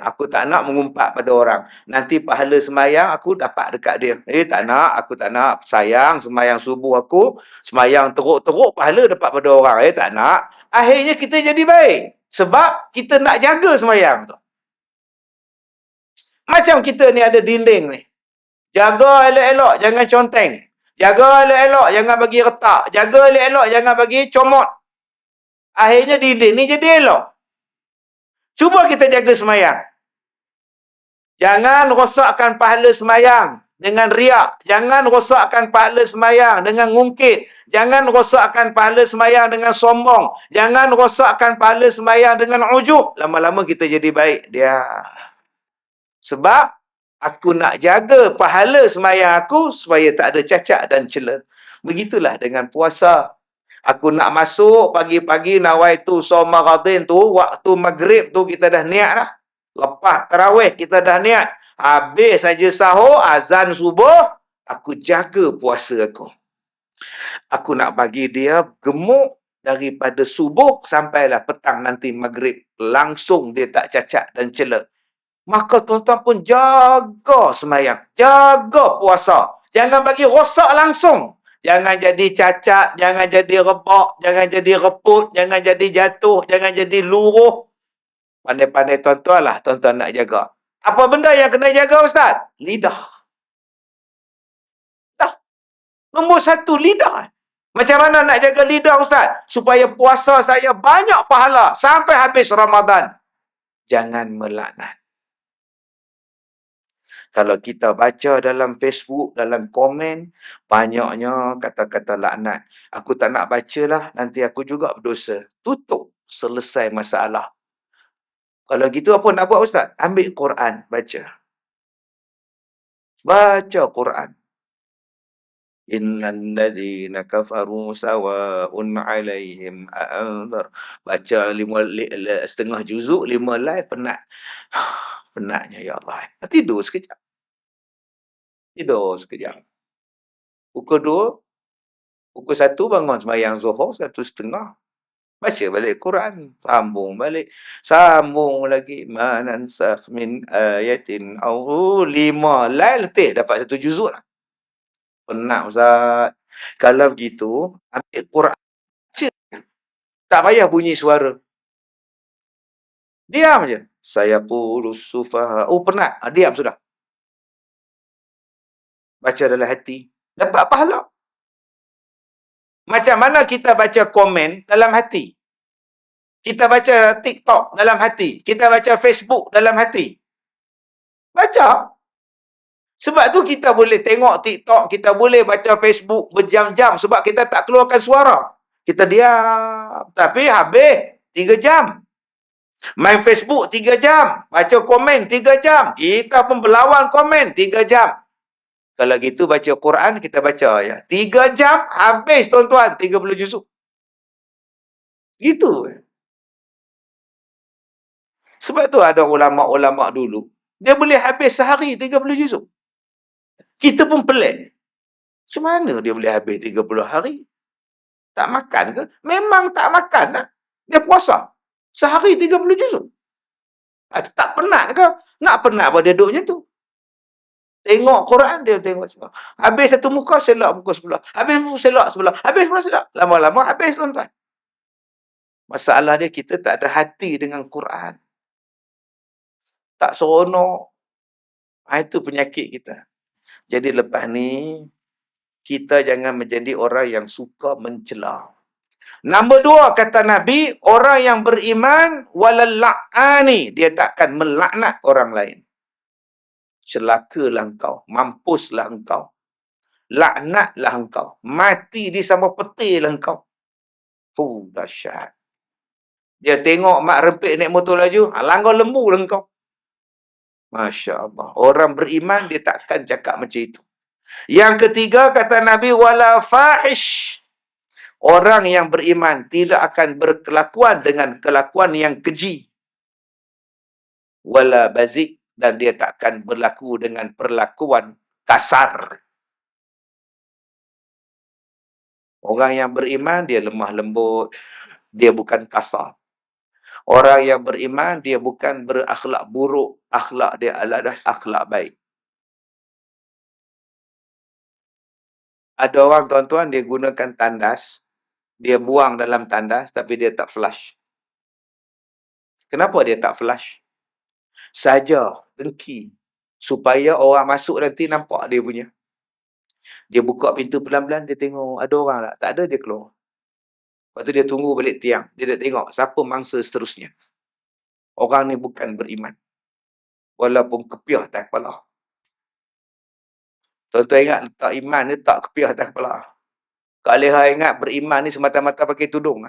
Aku tak nak mengumpat pada orang. Nanti pahala semayang aku dapat dekat dia. Tak nak, aku tak nak. Sayang, semayang subuh aku, semayang teruk-teruk, pahala dapat pada orang. Tak nak. Akhirnya kita jadi baik. Sebab kita nak jaga semayang tu. Macam kita ni ada dinding ni. Jaga elok-elok, jangan conteng. Jaga elok-elok, jangan bagi retak. Jaga elok-elok, jangan bagi comot. Akhirnya dinding ni jadi elok. Cuba kita jaga semayang. Jangan rosakkan pahala semayang dengan riak. Jangan rosakkan pahala semayang dengan ngungkit. Jangan rosakkan pahala semayang dengan sombong. Jangan rosakkan pahala semayang dengan ujub. Lama-lama kita jadi baik. Sebab aku nak jaga pahala semayang aku supaya tak ada cacat dan cela. Begitulah dengan puasa. Aku nak masuk pagi-pagi nawaitu Somaradin tu, waktu maghrib tu kita dah niat dah. Lepas tarawih kita dah niat. Habis saja sahur, azan subuh, aku jaga puasa aku. Aku nak bagi dia gemuk daripada subuh sampailah petang nanti maghrib. Langsung dia tak cacat dan cela. Maka tuan-tuan pun jaga semayang, jaga puasa. Jangan bagi rosak langsung. Jangan jadi cacat, jangan jadi rebak, jangan jadi reput, jangan jadi jatuh, jangan jadi luruh. Pandai-pandai tuan-tuan lah, tuan-tuan nak jaga. Apa benda yang kena jaga, Ustaz? Lidah. Dah. Nombor satu, lidah. Macam mana nak jaga lidah, Ustaz? Supaya puasa saya banyak pahala sampai habis Ramadan. Jangan melaknat. Kalau kita baca dalam Facebook, dalam komen, banyaknya kata-kata laknat. Aku tak nak bacalah, nanti aku juga berdosa. Tutup, selesai masalah. Kalau gitu apa nak buat, Ustaz? Ambil Quran, baca. Baca Quran. Innal ladzina kafaru sawa'un 'alaihim a'anzar. Baca setengah juzuk, 5 lai, penat. Penatnya, ya Allah. Tidur sekejap. Tidur sekejap. Pukul 2, pukul 1 bangun sembahyang Zuhur, 1:30. Baca balik Quran. Sambung balik. Sambung lagi. Ma nansakh min ayatin aw 5 lai letih dapat 1 juzuk lah. Penat, Ustaz. Kalau begitu, ambil Quran. Baca. Tak payah bunyi suara. Diam je. Saya qulus sufaha. Oh, penat. Diam sudah. Baca dalam hati. Dapat pahala. Macam mana kita baca komen dalam hati? Kita baca TikTok dalam hati. Kita baca Facebook dalam hati. Baca. Sebab tu kita boleh tengok TikTok, kita boleh baca Facebook berjam-jam sebab kita tak keluarkan suara. Kita diam. Tapi habis 3 jam. Main Facebook 3 jam. Baca komen 3 jam. Kita pun berlawan komen 3 jam. Kalau gitu baca Quran, kita baca ya. 3 jam habis, tuan-tuan. 30 juzuk. Gitu. Sebab tu ada ulama'-ulama' dulu. Dia boleh habis sehari 30 juzuk. Kita pun pelik. Macam mana dia boleh habis 30 hari? Tak makan ke? Memang tak makan lah. Dia puasa. Sehari 30 juzuk. Tak penat ke? Nak penat apa dia duduk macam tu? Tengok Quran, dia tengok semua. Habis satu muka, selak muka sebelah. Habis muka, selak sebelah. Habis sebelah, selak. Lama-lama habis, tuan-tuan. Masalah dia, kita tak ada hati dengan Quran. Tak seronok. Itu penyakit kita. Jadi lepas ni, kita jangan menjadi orang yang suka mencela. Nombor 2, kata Nabi, orang yang beriman, walal la'ani. Dia takkan melaknat orang lain. Celakalah engkau. Mampuslah engkau. Laknatlah engkau. Mati di sama peti lah engkau. Dahsyat. Dia tengok mak rempit naik motor laju, langgar lembu lah engkau. Masya Allah. Orang beriman, dia takkan cakap macam itu. Yang ketiga, kata Nabi, wala fahish. Orang yang beriman tidak akan berkelakuan dengan kelakuan yang keji. Wala bazik. Dan dia takkan berlaku dengan perlakuan kasar. Orang yang beriman, dia lemah lembut. Dia bukan kasar. Orang yang beriman, dia bukan berakhlak buruk. Akhlak dia adalah akhlak baik. Ada orang, tuan-tuan, dia gunakan tandas. Dia buang dalam tandas, tapi dia tak flush. Kenapa dia tak flush? Saja, dengki. Supaya orang masuk nanti nampak dia punya. Dia buka pintu pelan-pelan, dia tengok ada orang tak? Tak ada, dia keluar. Lepas tu dia tunggu balik tiang. Dia nak tengok siapa mangsa seterusnya. Orang ni bukan beriman. Walaupun kepiah atas kepala. Tuan-tuan ingat letak iman ni tak kepiah atas kepala. Kak Leha ingat beriman ni semata-mata pakai tudung.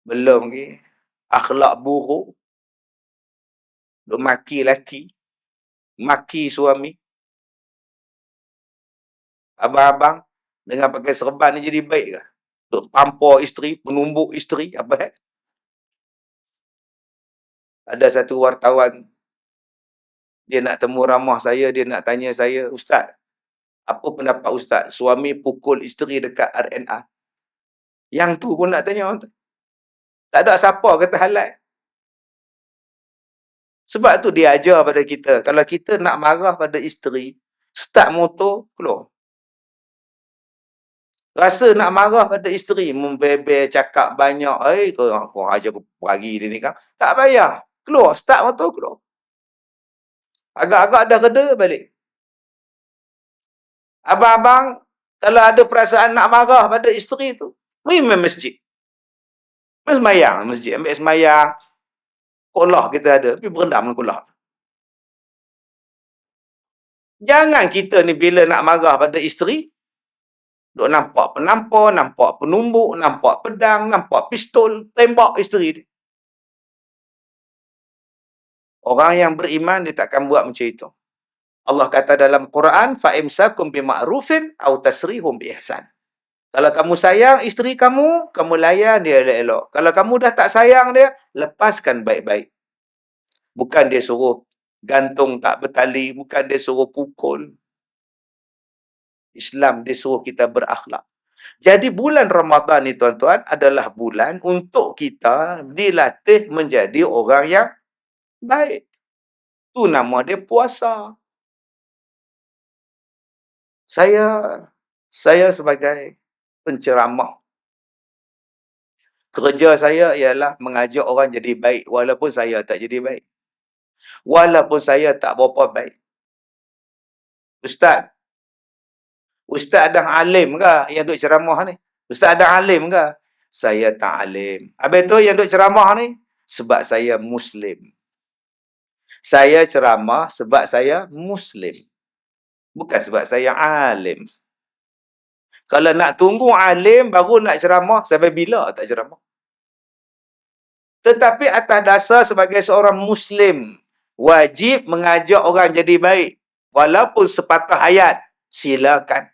Belum lagi. Akhlak buruk. Duk maki laki. Maki suami. Abang-abang dengan pakai serban ni jadi baik ke? Duk tampar isteri, penumbuk isteri. Apa Ada satu wartawan. Dia nak temu ramah saya, dia nak tanya saya, Ustaz, apa pendapat Ustaz? Suami pukul isteri dekat RNR. Yang tu pun nak tanya. Tak ada siapa kata halal. Sebab tu dia ajar pada kita, kalau kita nak marah pada isteri, start motor, keluar. Rasa nak marah pada isteri, membebel, cakap banyak, kau ajar aku pergi dia ni kan. Tak payah. Keluar, start motor, keluar. Agak-agak dah reda, balik. Abang-abang, kalau ada perasaan nak marah pada isteri tu, pergi main masjid. Main semayang masjid, ambil semayang. Kolah kita ada, tapi berendam dengan kolah. Jangan kita ni bila nak marah pada isteri, duk nampak penampar, nampak penumbuk, nampak pedang, nampak pistol, tembak isteri dia. Orang yang beriman, dia takkan buat macam itu. Allah kata dalam Quran, fa'imsakum bima'rufin aw tasrihum biihsan. Kalau kamu sayang isteri kamu, kamu layan dia elok-elok. Kalau kamu dah tak sayang dia, lepaskan baik-baik. Bukan dia suruh gantung tak bertali, bukan dia suruh pukul. Islam dia suruh kita berakhlak. Jadi bulan Ramadan ni tuan-tuan adalah bulan untuk kita dilatih menjadi orang yang baik. Tu nama dia puasa. Saya sebagai penceramah, kerja saya ialah mengajak orang jadi baik walaupun saya tak jadi baik. Walaupun saya tak berapa baik. Ustaz dah alim ke yang duk ceramah ni? Ustaz dah alim ke? Saya tak alim. Habis tu yang duk ceramah ni, sebab saya Muslim. Saya ceramah sebab saya Muslim. Bukan sebab saya alim. Kalau nak tunggu alim baru nak ceramah, sampai bila tak ceramah? Tetapi atas dasar sebagai seorang Muslim, wajib mengajak orang jadi baik. Walaupun sepatah ayat, silakan.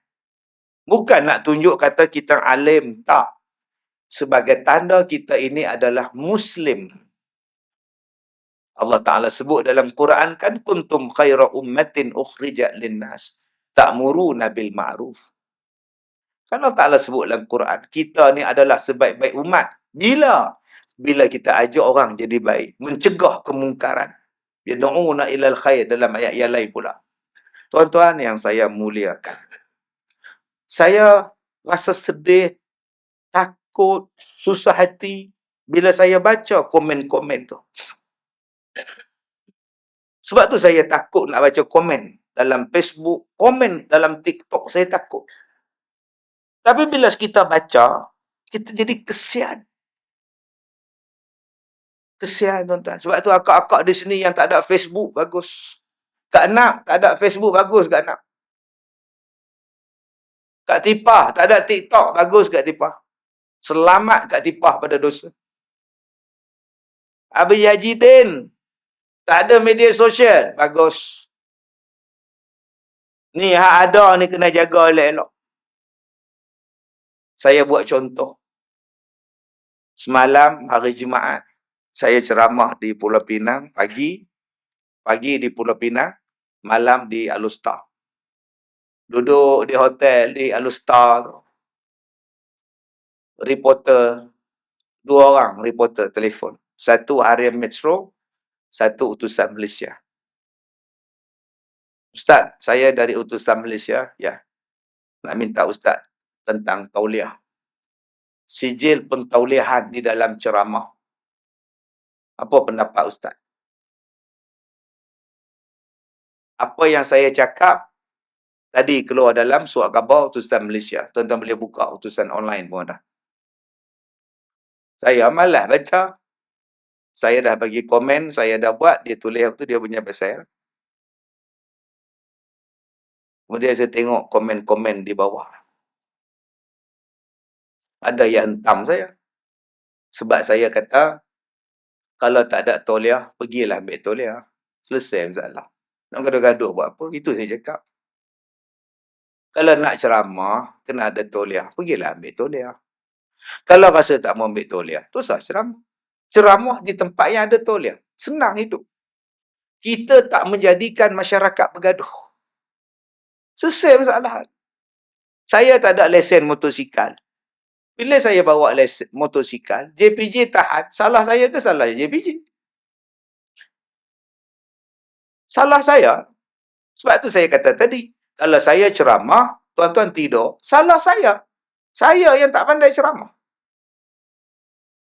Bukan nak tunjuk kata kita alim, tak. Sebagai tanda kita ini adalah Muslim. Allah Ta'ala sebut dalam Quran kan, kuntum khaira ummatin ukhrijat linnas, ta'muruna bil ma'ruf. Kan Allah Ta'ala sebut dalam Quran, kita ni adalah sebaik-baik umat. Bila kita ajak orang jadi baik, mencegah kemungkaran. Yad'una ilal khair dalam ayat yang lain pula. Tuan-tuan yang saya muliakan, saya rasa sedih, takut, susah hati bila saya baca komen-komen tu. Sebab tu saya takut nak baca komen dalam Facebook, komen dalam TikTok, saya takut. Tapi bila kita baca, kita jadi kesian. Kesian tuan-tuan. Sebab tu akak-akak di sini yang tak ada Facebook, bagus. Kak Nak, tak ada Facebook, bagus Kak Nak. Kak Tipah, tak ada TikTok, bagus Kak Tipah. Selamat Kak Tipah pada dosa. Abi Haji Din, tak ada media sosial, bagus. Ni hak ada ni kena jaga elok-elok. Saya buat contoh. Semalam hari Jumaat, saya ceramah di Pulau Pinang, pagi di Pulau Pinang, malam di Alustar. Duduk di hotel di Alustar. Reporter, 2 orang reporter telefon. Satu Harian Metro, satu utusan Malaysia. Ustaz, saya dari utusan Malaysia. Ya. Nak minta Ustaz tentang tauliah. Sijil pentauliahan di dalam ceramah. Apa pendapat Ustaz? Apa yang saya cakap tadi keluar dalam surat khabar utusan Malaysia. Tuan-tuan boleh buka utusan online pun dah. Saya malas baca. Saya dah bagi komen, saya dah buat, dia tulis waktu dia punya pasal. Kemudian saya tengok komen-komen di bawah. Ada yang hentam saya. Sebab saya kata, kalau tak ada tauliah, pergilah ambil tauliah. Selesai masalah. Nak gaduh-gaduh buat apa? Itu saya cakap. Kalau nak ceramah, kena ada tauliah. Pergilah ambil tauliah. Kalau rasa tak mau ambil tauliah, tu sah ceramah. Ceramah di tempat yang ada tauliah. Senang hidup. Kita tak menjadikan masyarakat bergaduh. Selesai masalah. Saya tak ada lesen motosikal. Bila saya bawa lesen motosikal, JPJ tahan. Salah saya ke salah JPJ? Salah saya. Sebab tu saya kata tadi, kalau saya ceramah, tuan-tuan tidur, salah saya. Saya yang tak pandai ceramah.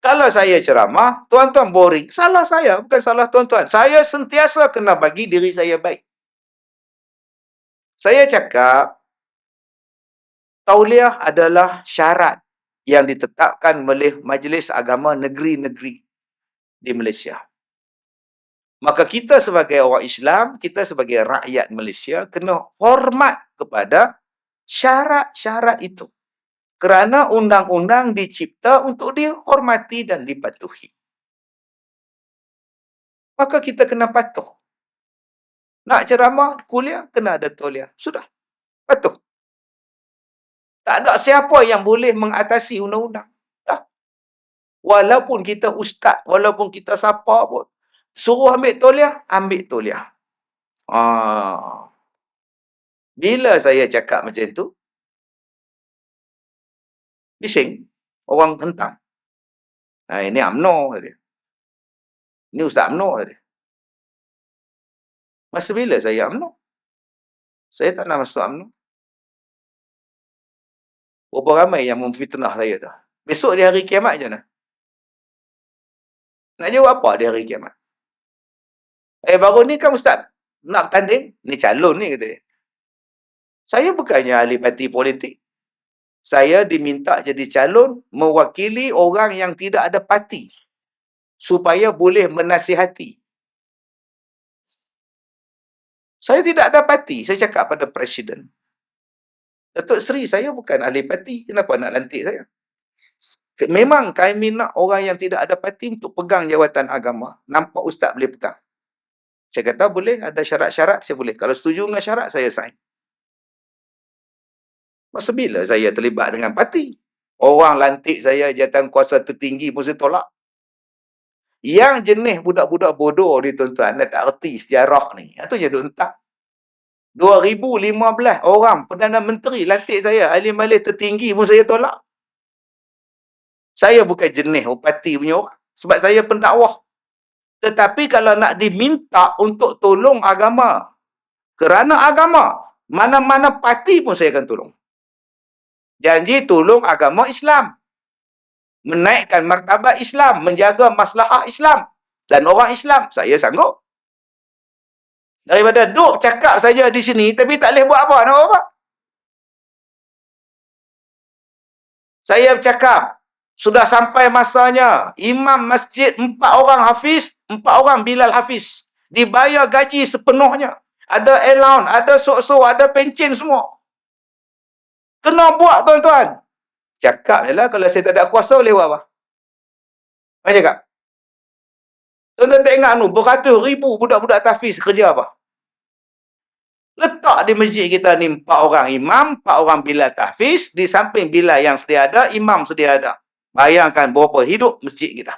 Kalau saya ceramah, tuan-tuan boring, salah saya, bukan salah tuan-tuan. Saya sentiasa kena bagi diri saya baik. Saya cakap, tauliah adalah syarat yang ditetapkan oleh Majlis Agama Negeri-Negeri di Malaysia. Maka kita sebagai orang Islam, kita sebagai rakyat Malaysia, kena hormat kepada syarat-syarat itu. Kerana undang-undang dicipta untuk dihormati dan dipatuhi. Maka kita kena patuh. Nak ceramah, kuliah, kena ada tauliah. Sudah. Patuh. Tak ada siapa yang boleh mengatasi undang-undang. Dah. Walaupun kita ustaz, walaupun kita siapa pun, suruh ambil tauliah, ambil tauliah. Bila saya cakap macam tu, bising. Orang hentang. Ini UMNO tadi. Ini Ustaz UMNO tadi. Masa bila saya UMNO? Saya tak nak masuk UMNO. Berapa ramai yang memfitnah saya tu. Besok di hari kiamat je nak. Nak jawab apa di hari kiamat? Baru ni kan Ustaz nak tanding. Ni calon ni kata dia. Saya bukannya ahli parti politik. Saya diminta jadi calon mewakili orang yang tidak ada parti. Supaya boleh menasihati. Saya tidak ada parti. Saya cakap pada Presiden. Datuk Seri, saya bukan ahli parti. Kenapa nak lantik saya? Memang kami nak orang yang tidak ada parti untuk pegang jawatan agama. Nampak Ustaz boleh pegang. Saya kata boleh, ada syarat-syarat, saya boleh. Kalau setuju dengan syarat, saya sign. Masa bila saya terlibat dengan parti? Orang lantik saya jawatan kuasa tertinggi pun saya tolak. Yang jenis budak-budak bodoh ni tuan-tuan, tak erti sejarah ni. Itu je duk entah. 2015 orang Perdana Menteri lantik saya, alim-alim tertinggi pun saya tolak. Saya bukan jenis parti punya orang. Sebab saya pendakwah. Tetapi kalau nak diminta untuk tolong agama, kerana agama, mana-mana parti pun saya akan tolong. Janji tolong agama Islam. Menaikkan martabat Islam, menjaga maslahah Islam dan orang Islam, saya sanggup. Daripada duk cakap saja di sini tapi tak boleh buat apa, nak buat apa? Saya cakap, sudah sampai masanya imam masjid 4 orang hafiz, 4 orang Bilal hafiz. Dibayar gaji sepenuhnya. Ada allowance, ada sok-sok, ada pencen semua. Kena buat tuan-tuan. Cakap je lah, kalau saya tak ada kuasa boleh buat apa? Macam cakap. Tuan-tuan tak ingat beratus ribu budak-budak tahfiz kerja apa? Letak di masjid kita ni 4 orang imam, 4 orang Bilal tahfiz, di samping Bilal yang sedia ada, imam sedia ada. Bayangkan berapa hidup masjid kita.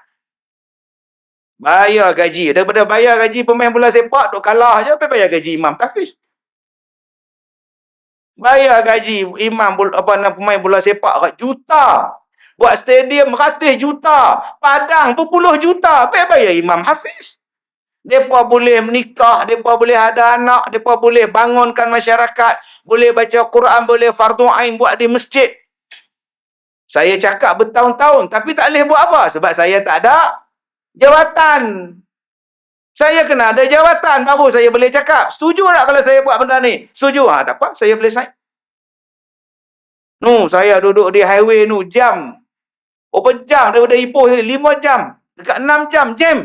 Bayar gaji. Daripada bayar gaji pemain bola sepak, duk kalah je, apa bayar gaji imam tahfiz? Bayar gaji imam pemain bola sepak juta. Buat stadium ratus juta. Padang berpuluh juta. Apa bayar imam hafiz? Mereka boleh menikah, mereka boleh ada anak, mereka boleh bangunkan masyarakat, boleh baca Quran, boleh fardu ain buat di masjid. Saya cakap bertahun-tahun, tapi tak boleh buat apa? Sebab saya tak ada jawatan. Saya kena ada jawatan, baru saya boleh cakap. Setuju tak kalau saya buat benda ni? Setuju? Tak apa, saya boleh sign. Saya duduk di highway jam. Berapa jam daripada Ipoh, 5 jam. Dekat 6 jam, jam.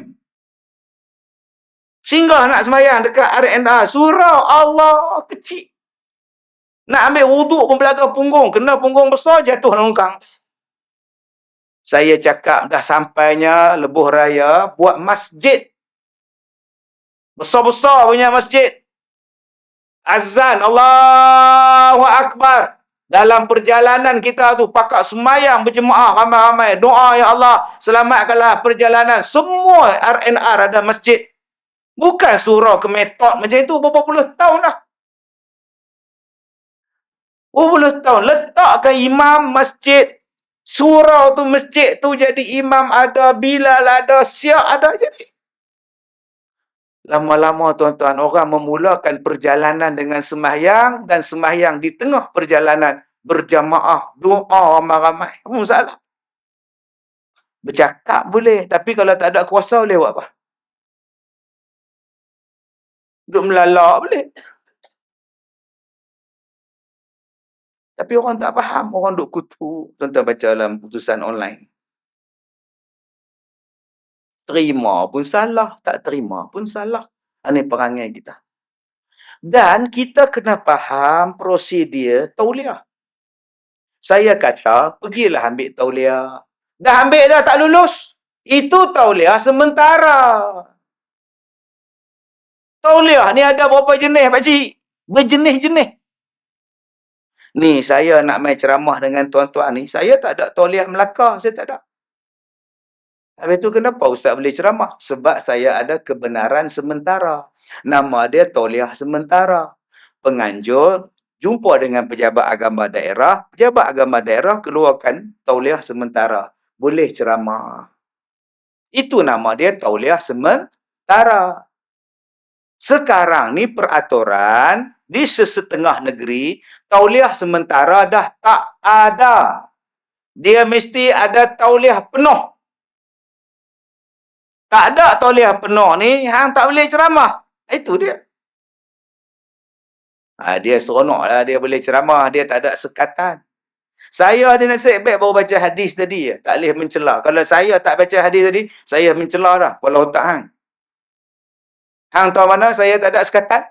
Singgah nak sembahyang dekat R&R. Surau Allah kecil. Nak ambil wuduk pun belakang punggung. Kena punggung besar, jatuh longkang. Saya cakap dah sampainya lebuh raya, buat masjid. Besar-besar punya masjid. Azan, Allahu Akbar. Dalam perjalanan kita tu, pakak semayang berjemaah ramai-ramai. Doa, ya Allah, selamatkanlah perjalanan. Semua R&R ada masjid. Bukan surau ke metode macam itu, berapa puluh tahun dah. Berapa puluh tahun. Letakkan imam masjid. Surau tu, masjid tu jadi imam ada, Bilal ada, Syiah ada. Jadi Lama-lama tuan-tuan, orang memulakan perjalanan dengan sembahyang dan sembahyang di tengah perjalanan berjamaah, doa ramai-ramai. Apa masalah? Bercakap boleh, tapi kalau tak ada kuasa boleh buat apa? Duk melalak boleh. Tapi orang tak faham, orang duk kutu. Tuan-tuan baca dalam putusan online. Terima pun salah, tak terima pun salah. Ini perangai kita. Dan kita kena faham prosedur tauliah. Saya kata, pergilah ambil tauliah. Dah ambil dah, tak lulus. Itu tauliah sementara. Tauliah ni ada berapa jenis, pakcik? Berjenis-jenis. Ni, saya nak main ceramah dengan tuan-tuan ni. Saya tak ada tauliah Melaka. Saya tak ada. Habis tu kenapa Ustaz boleh ceramah? Sebab saya ada kebenaran sementara. Nama dia tauliah sementara. Penganjur jumpa dengan pejabat agama daerah. Pejabat agama daerah keluarkan tauliah sementara. Boleh ceramah. Itu nama dia tauliah sementara. Sekarang ni peraturan di sesetengah negeri, tauliah sementara dah tak ada. Dia mesti ada tauliah penuh. Tak ada tauliah penuh ni, hang tak boleh ceramah. Itu dia. Dia seronok lah, dia boleh ceramah, dia tak ada sekatan. Saya ada nasib baik baru baca hadis tadi. Tak boleh mencela. Kalau saya tak baca hadis tadi, saya mencela dah. Kepala otak hang. Hang tahu mana saya tak ada sekatan?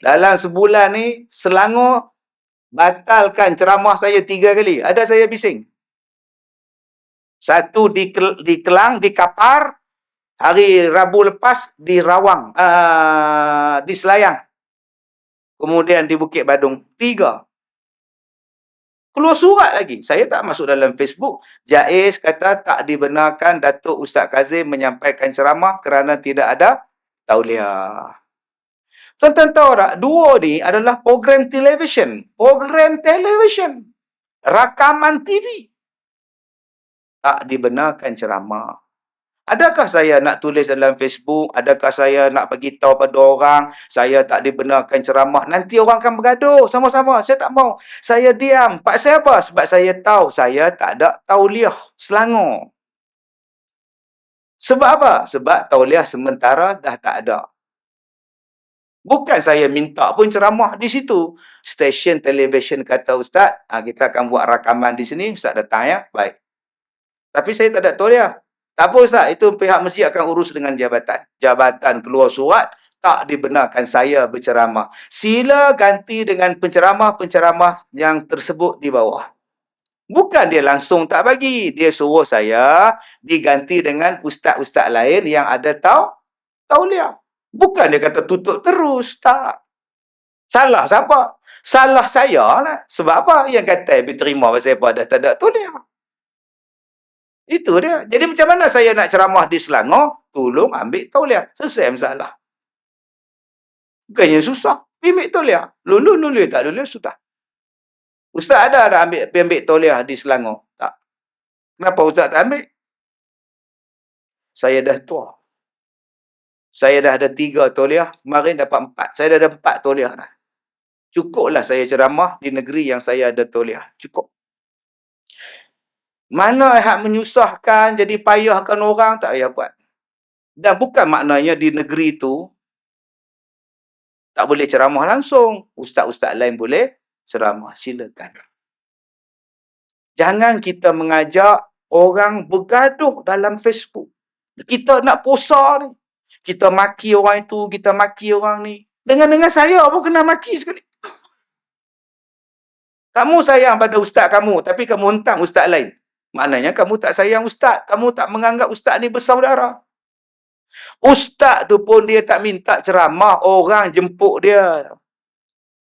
Dalam sebulan ni, Selangor batalkan ceramah saya 3 kali. Ada saya bising. Satu di Kelang, di Kapar. Hari Rabu lepas di Rawang. Di Selayang. Kemudian di Bukit Badung. 3. Keluar surat lagi. Saya tak masuk dalam Facebook. Jaiz kata tak dibenarkan Datuk Ustaz Kazim menyampaikan ceramah kerana tidak ada tauliah. Tuan-tuan tahu tak? 2 ni adalah program televisyen. Program televisyen. Rakaman TV. Tak dibenarkan ceramah. Adakah saya nak tulis dalam Facebook? Adakah saya nak bagi tahu pada orang saya tak dibenarkan ceramah? Nanti orang akan bergaduh sama-sama. Saya tak mau. Saya diam. Pasal apa? Sebab saya tahu saya tak ada tauliah Selangor. Sebab apa? Sebab tauliah sementara dah tak ada. Bukan saya minta pun ceramah di situ. Stesen televisyen kata Ustaz, kita akan buat rakaman di sini. Ustaz datang ya. Baik. Tapi saya tak ada tauliah. Tak apa Ustaz, itu pihak masjid akan urus dengan jabatan. Jabatan keluar surat, tak dibenarkan saya berceramah. Sila ganti dengan penceramah-penceramah yang tersebut di bawah. Bukan dia langsung tak bagi. Dia suruh saya diganti dengan ustaz-ustaz lain yang ada tauliah. Bukan dia kata tutup terus. Tak. Salah siapa? Salah saya lah. Sebab apa? Yang kata terima pasal apa dah tak ada tauliah. Itu dia. Jadi macam mana saya nak ceramah di Selangor? Tolong ambil tauliah. Selesai masalah. Bukannya susah. Ambil tauliah. Lulus, tak lulus, sudah. Ustaz ada ambil tauliah di Selangor? Tak. Kenapa Ustaz tak ambil? Saya dah tua. Saya dah ada 3 tauliah. Kemarin dapat 4. Saya dah ada 4 tauliah dah. Cukuplah saya ceramah di negeri yang saya ada tauliah. Cukup. Mana yang menyusahkan, jadi payahkan orang, tak payah buat. Dan bukan maknanya di negeri itu tak boleh ceramah langsung. Ustaz-ustaz lain boleh ceramah. Silakan. Jangan kita mengajak orang bergaduh dalam Facebook. Kita nak puasa ni. Kita maki orang itu, kita maki orang ni. Dengan saya pun kena maki sekali. Kamu sayang pada ustaz kamu, tapi kamu hentang ustaz lain. Maknanya kamu tak sayang ustaz. Kamu tak menganggap ustaz ni bersaudara. Ustaz tu pun dia tak minta ceramah, orang jemput dia.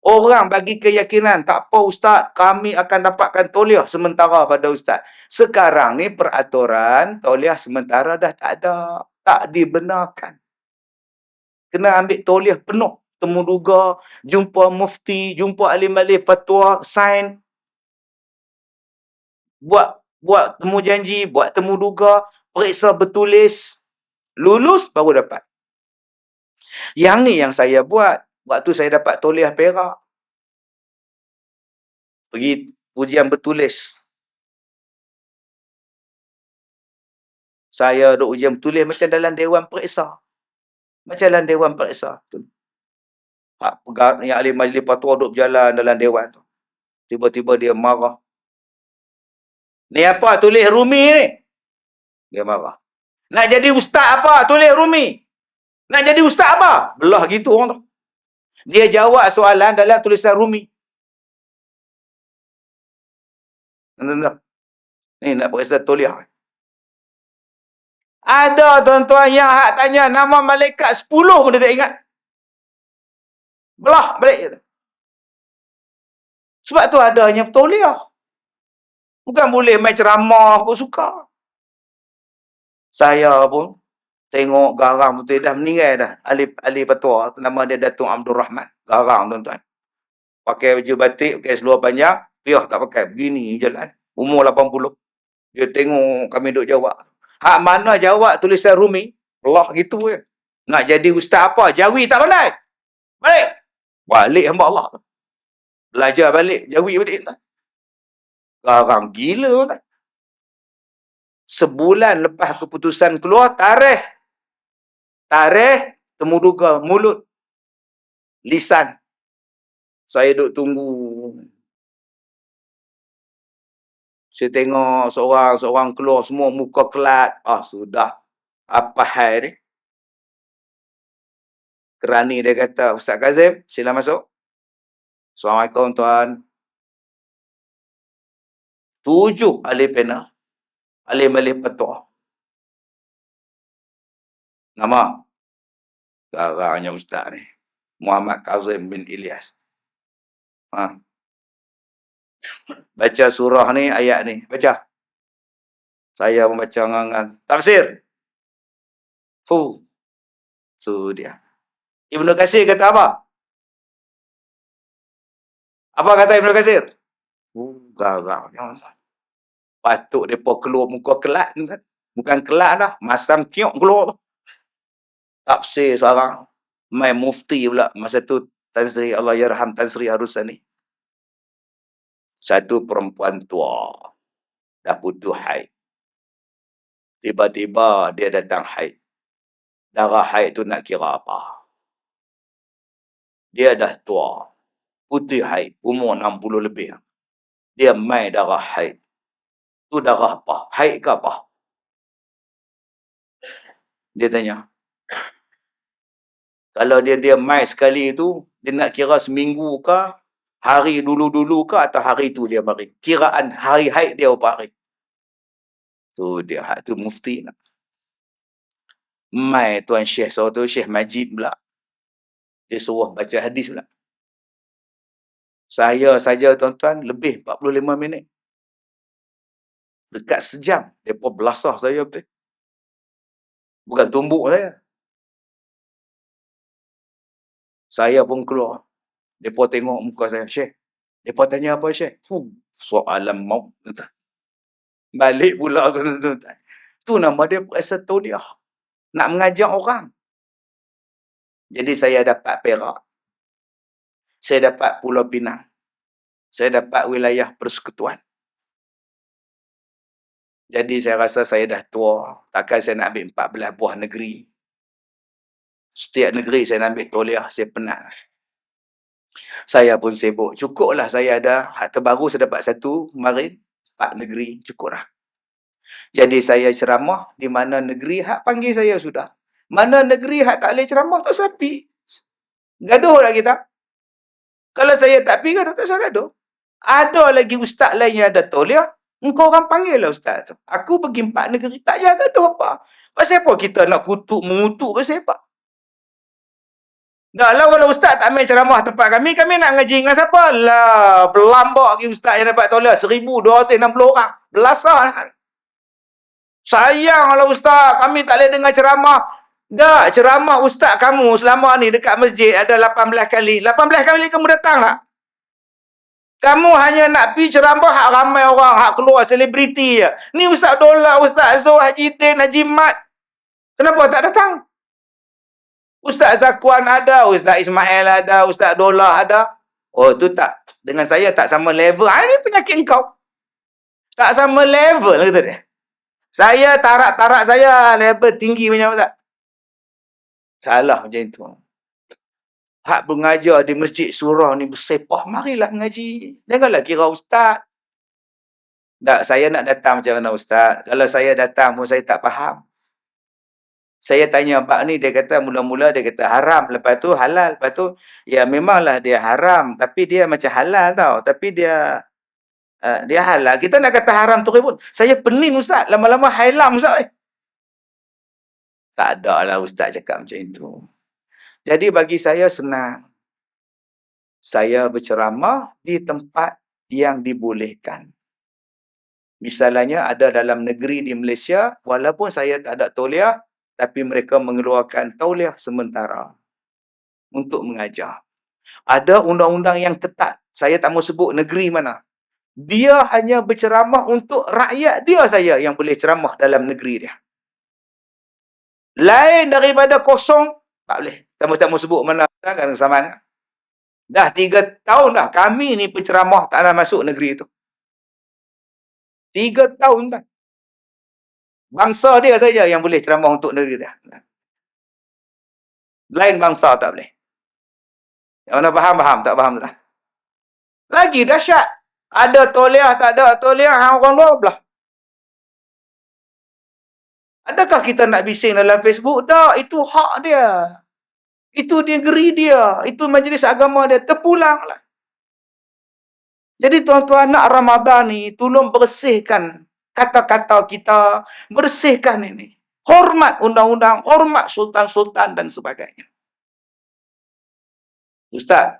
Orang bagi keyakinan, tak apa ustaz, kami akan dapatkan tauliah sementara pada ustaz. Sekarang ni peraturan tauliah sementara dah tak ada. Tak dibenarkan. Kena ambil tauliah penuh. Temu duga, jumpa mufti, jumpa alim-alim fatwa, sign. Buat temu janji, buat temu duga, periksa bertulis. Lulus baru dapat. Yang ni yang saya buat. Waktu saya dapat toliah Perak. Pergi ujian bertulis. Saya duk ujian bertulis macam dalam Dewan Periksa. Macam dalam Dewan Periksa. Hak yang ahli majlis fatwa duk berjalan dalam Dewan tu. Tiba-tiba dia marah. Ni apa tulis Rumi ni? Dia marah. Nak jadi ustaz apa? Tulis Rumi. Nak jadi ustaz apa? Belah gitu orang tu. Dia jawab soalan dalam tulisan Rumi. Ni nak periksa toliah. Ada tuan-tuan yang hak tanya nama malaikat 10 pun dia tak ingat. Belah balik. Sebab tu adanya toliah. Bukan boleh main ceramah aku suka. Saya pun tengok garang betul dah meninggal dah. Ahli fatwa, nama dia Datuk Abdul Rahman. Garang tuan-tuan. Pakai baju batik, pakai seluar panjang, piah tak pakai. Begini jalan. Umur 80. Dia tengok kami duk jawab. Hak mana jawab tulisan Rumi? Allah gitu je. Nak jadi ustaz apa? Jawi tak pandai. Balik. Balik hamba Allah. Belajar balik. Jawi balik. Garang gila. Sebulan lepas keputusan keluar, tarikh temuduga mulut. Lisan. Saya duk tunggu. Saya tengok seorang keluar semua muka kelat. Sudah. Apa hal ni? Kerani dia kata, Ustaz Kazim, sila masuk. Assalamualaikum tuan. 7 ahli panel. Ahli fatwa. Nama? Garangnya Ustaz ni. Muhammad Kazim bin Ilyas. Baca surah ni, ayat ni. Baca. Saya membaca dengan tafsir. Tu dia. Ibnu Katsir kata apa? Apa kata Ibnu Katsir? Garangnya. Patut mereka keluar muka kelat. Bukan kelat dah. Masam kiok keluar tu. Tafsir seorang. Mai mufti pula. Masa tu Tan Sri, Allah yarham Tan Sri Harusani. Satu perempuan tua. Dah putus haid. Tiba-tiba dia datang haid. Darah haid tu nak kira apa? Dia dah tua. Putih haid. Umur 60 lebih. Dia mai darah haid. Tu darah apa? Haid ke apa? Dia tanya. Kalau dia mai sekali tu, dia nak kira seminggu ke, hari dulu-dulu ke, atau hari tu dia mari. Kiraan hari haid dia berapa hari. Tu dia, tu mufti nak. Mai Tuan Syekh tu, Syekh Majid pula. Dia suruh baca hadis pula. Saya saja tuan-tuan, lebih 45 minit. Dekat sejam. Mereka belasah saya betul. Bukan tumbuk saya. Saya pun keluar. Mereka tengok muka saya. Syekh. Mereka tanya apa Syekh? Soalan maut. Balik pula. Tu nama dia periksa toliah. Nak mengajar orang. Jadi saya dapat Perak. Saya dapat Pulau Pinang. Saya dapat wilayah persekutuan. Jadi saya rasa saya dah tua. Takkan saya nak ambil 14 buah negeri. Setiap negeri saya nak ambil toliah. Saya penat. Saya pun sibuk. Cukuplah saya ada. Hak terbaru saya dapat 1 kemarin. 4 negeri. Cukuplah. Jadi saya ceramah di mana negeri hak panggil saya sudah. Mana negeri hak tak boleh ceramah, tak usah pergi. Gaduh lah kita. Kalau saya tak pergi gaduh, tak usah gaduh. Ada lagi ustaz lain yang ada toliah. Engkau orang panggil lah ustaz tu. Aku pergi 4 negeri, tak payah gaduh apa. Pasal apa kita nak mengutuk pasal apa? Dah lah kalau ustaz tak main ceramah tempat kami nak ngaji dengan siapa? Lah, berlambak lagi ustaz yang dapat toliah. 1,260 orang. Belasah. Sayang kalau ustaz, kami tak boleh dengar ceramah. Dah, ceramah ustaz kamu selama ni dekat masjid ada 18 kali. 18 kali kamu datang lah. Kamu hanya nak pergi ceramah hak ramai orang, hak keluar selebriti je. Ni Ustaz Dola, Ustaz Zul, Haji Din, Haji Mat. Kenapa tak datang? Ustaz Zakwan ada, Ustaz Ismail ada, Ustaz Dollah ada. Oh, tu tak. Dengan saya tak sama level. Ini penyakit kau. Tak sama level, kata dia. Saya tarak-tarak saya level tinggi macam Ustaz. Salah macam itu. Hak pengajar di masjid surah ni bersepah, marilah mengaji. Janganlah kira ustaz. Tak, saya nak datang macam mana ustaz. Kalau saya datang pun saya tak faham. Saya tanya bab ni, dia kata mula-mula dia kata haram, lepas tu halal, lepas tu ya memanglah dia haram, tapi dia macam halal tau, tapi dia halal. Kita nak kata haram tu pun, saya pening ustaz, lama-lama hailam ustaz. Tak ada lah ustaz cakap macam itu. Jadi bagi saya senang. Saya berceramah di tempat yang dibolehkan. Misalnya ada dalam negeri di Malaysia, walaupun saya tak ada tauliah, tapi mereka mengeluarkan tauliah sementara untuk mengajar. Ada undang-undang yang ketat. Saya tak mau sebut negeri mana. Dia hanya berceramah untuk rakyat dia saja yang boleh ceramah dalam negeri dia. Lain daripada kosong, tak boleh. Tak mau sebut mana kan sama. Dah 3 tahun dah kami ni penceramah tak nak masuk negeri itu. 3 tahun dah. Bangsa dia saja yang boleh ceramah untuk negeri dia. Lain bangsa tak boleh. Yang mana faham, tak faham dah. Lagi dahsyat. Ada tauliah, tak ada tauliah, orang luar belah. Adakah kita nak bising dalam Facebook? Tak, itu hak dia. Itu negeri dia. Itu majlis agama dia. Terpulanglah. Jadi tuan-tuan, nak Ramadan ni, tolong bersihkan kata-kata kita. Bersihkan ini. Hormat undang-undang, hormat sultan-sultan dan sebagainya. Ustaz,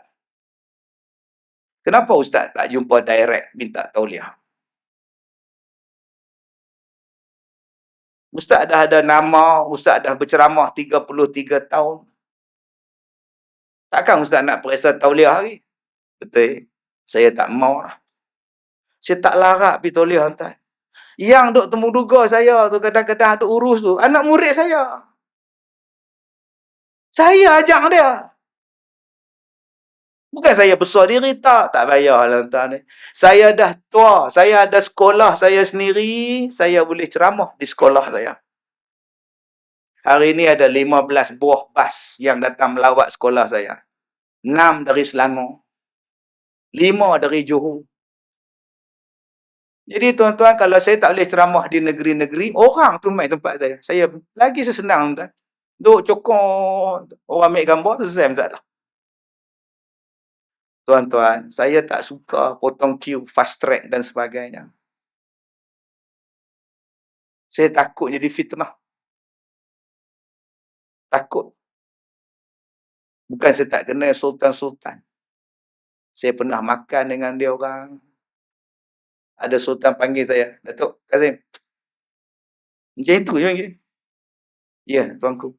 kenapa Ustaz tak jumpa direct minta tauliah? Ustaz dah ada nama, Ustaz dah berceramah 33 tahun. Takkan Ustaz nak periksa tauliah lagi? Betul. Saya tak mau lah. Saya tak larat pergi tauliah tuan. Yang duk temuduga saya tu kadang-kadang duk urus tu, anak murid saya. Saya ajak dia. Bukan saya besar diri, tak payahlah tuan ni. Saya dah tua, saya ada sekolah saya sendiri, saya boleh ceramah di sekolah saya. Hari ini ada 15 buah bas yang datang melawat sekolah saya. 6 dari Selangor. 5 dari Johor. Jadi tuan-tuan, kalau saya tak boleh ceramah di negeri-negeri, orang tu mai tempat saya. Saya lagi sesenang tuan. Duk cokong, orang ambil gambar, selesai masalah. Tuan-tuan, saya tak suka potong queue, fast track dan sebagainya. Saya takut jadi fitnah. Takut. Bukan saya tak kenal sultan-sultan. Saya pernah makan dengan dia orang. Ada sultan panggil saya, Datuk Kazim. Macam itu je. Ya, tuanku.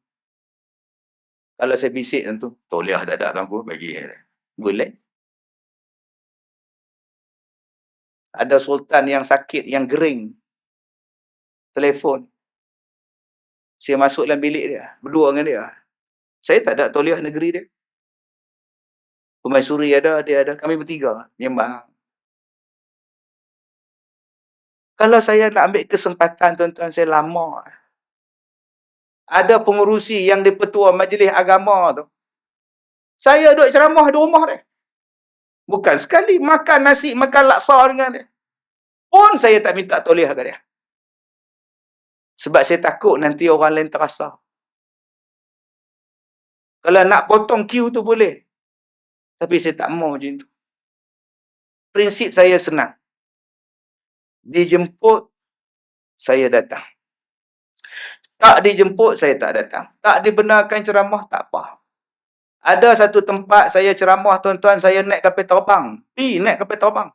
Kalau saya bisik tentu, tauliah tak ada tuanku, bagi. Boleh. Ada sultan yang sakit, yang gering. Telefon. Saya masuk dalam bilik dia, berdua dengan dia. Saya tak ada tauliah negeri dia. Permaisuri ada, dia ada. Kami bertiga, nyembang. Kalau saya nak ambil kesempatan, tuan-tuan, saya lama. Ada pengurusi yang dipetua majlis agama tu. Saya duduk ceramah di rumah dia. Bukan sekali makan nasi, makan laksa dengan dia. Pun saya tak minta tauliah ke dia. Sebab saya takut nanti orang lain terasa. Kalau nak potong queue tu boleh. Tapi saya tak mau macam tu. Prinsip saya senang. Dijemput, saya datang. Tak dijemput, saya tak datang. Tak dibenarkan ceramah, tak apa. Ada satu tempat saya ceramah, tuan-tuan, saya naik kapal terbang. Naik kapal terbang.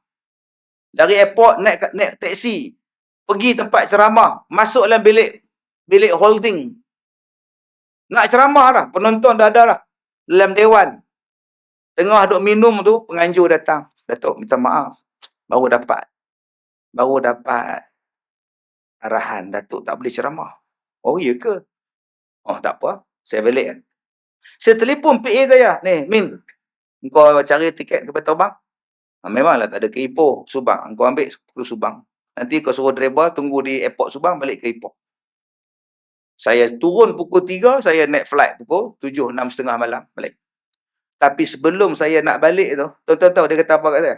Dari airport, naik taksi. Pergi tempat ceramah. Masuk dalam bilik holding. Nak ceramah dah. Penonton dah ada lah. Dalam dewan. Tengah duk minum tu, penganjur datang. Datuk, minta maaf. Baru dapat arahan. Datuk tak boleh ceramah. Oh, iya ke? Oh, tak apa. Saya balik. Saya telefon PA saya, "Ni, Min, engkau cari tiket ke Pulau Terbang?" Memanglah tak ada ke Ipoh, Subang. Engkau ambil ke Subang. Nanti kau suruh driver tunggu di airport Subang, balik ke Ipoh. Saya turun pukul 3, saya naik flight pukul 7, 6.30 malam, balik. Tapi sebelum saya nak balik tu, tuan-tuan tahu dia kata apa kat saya?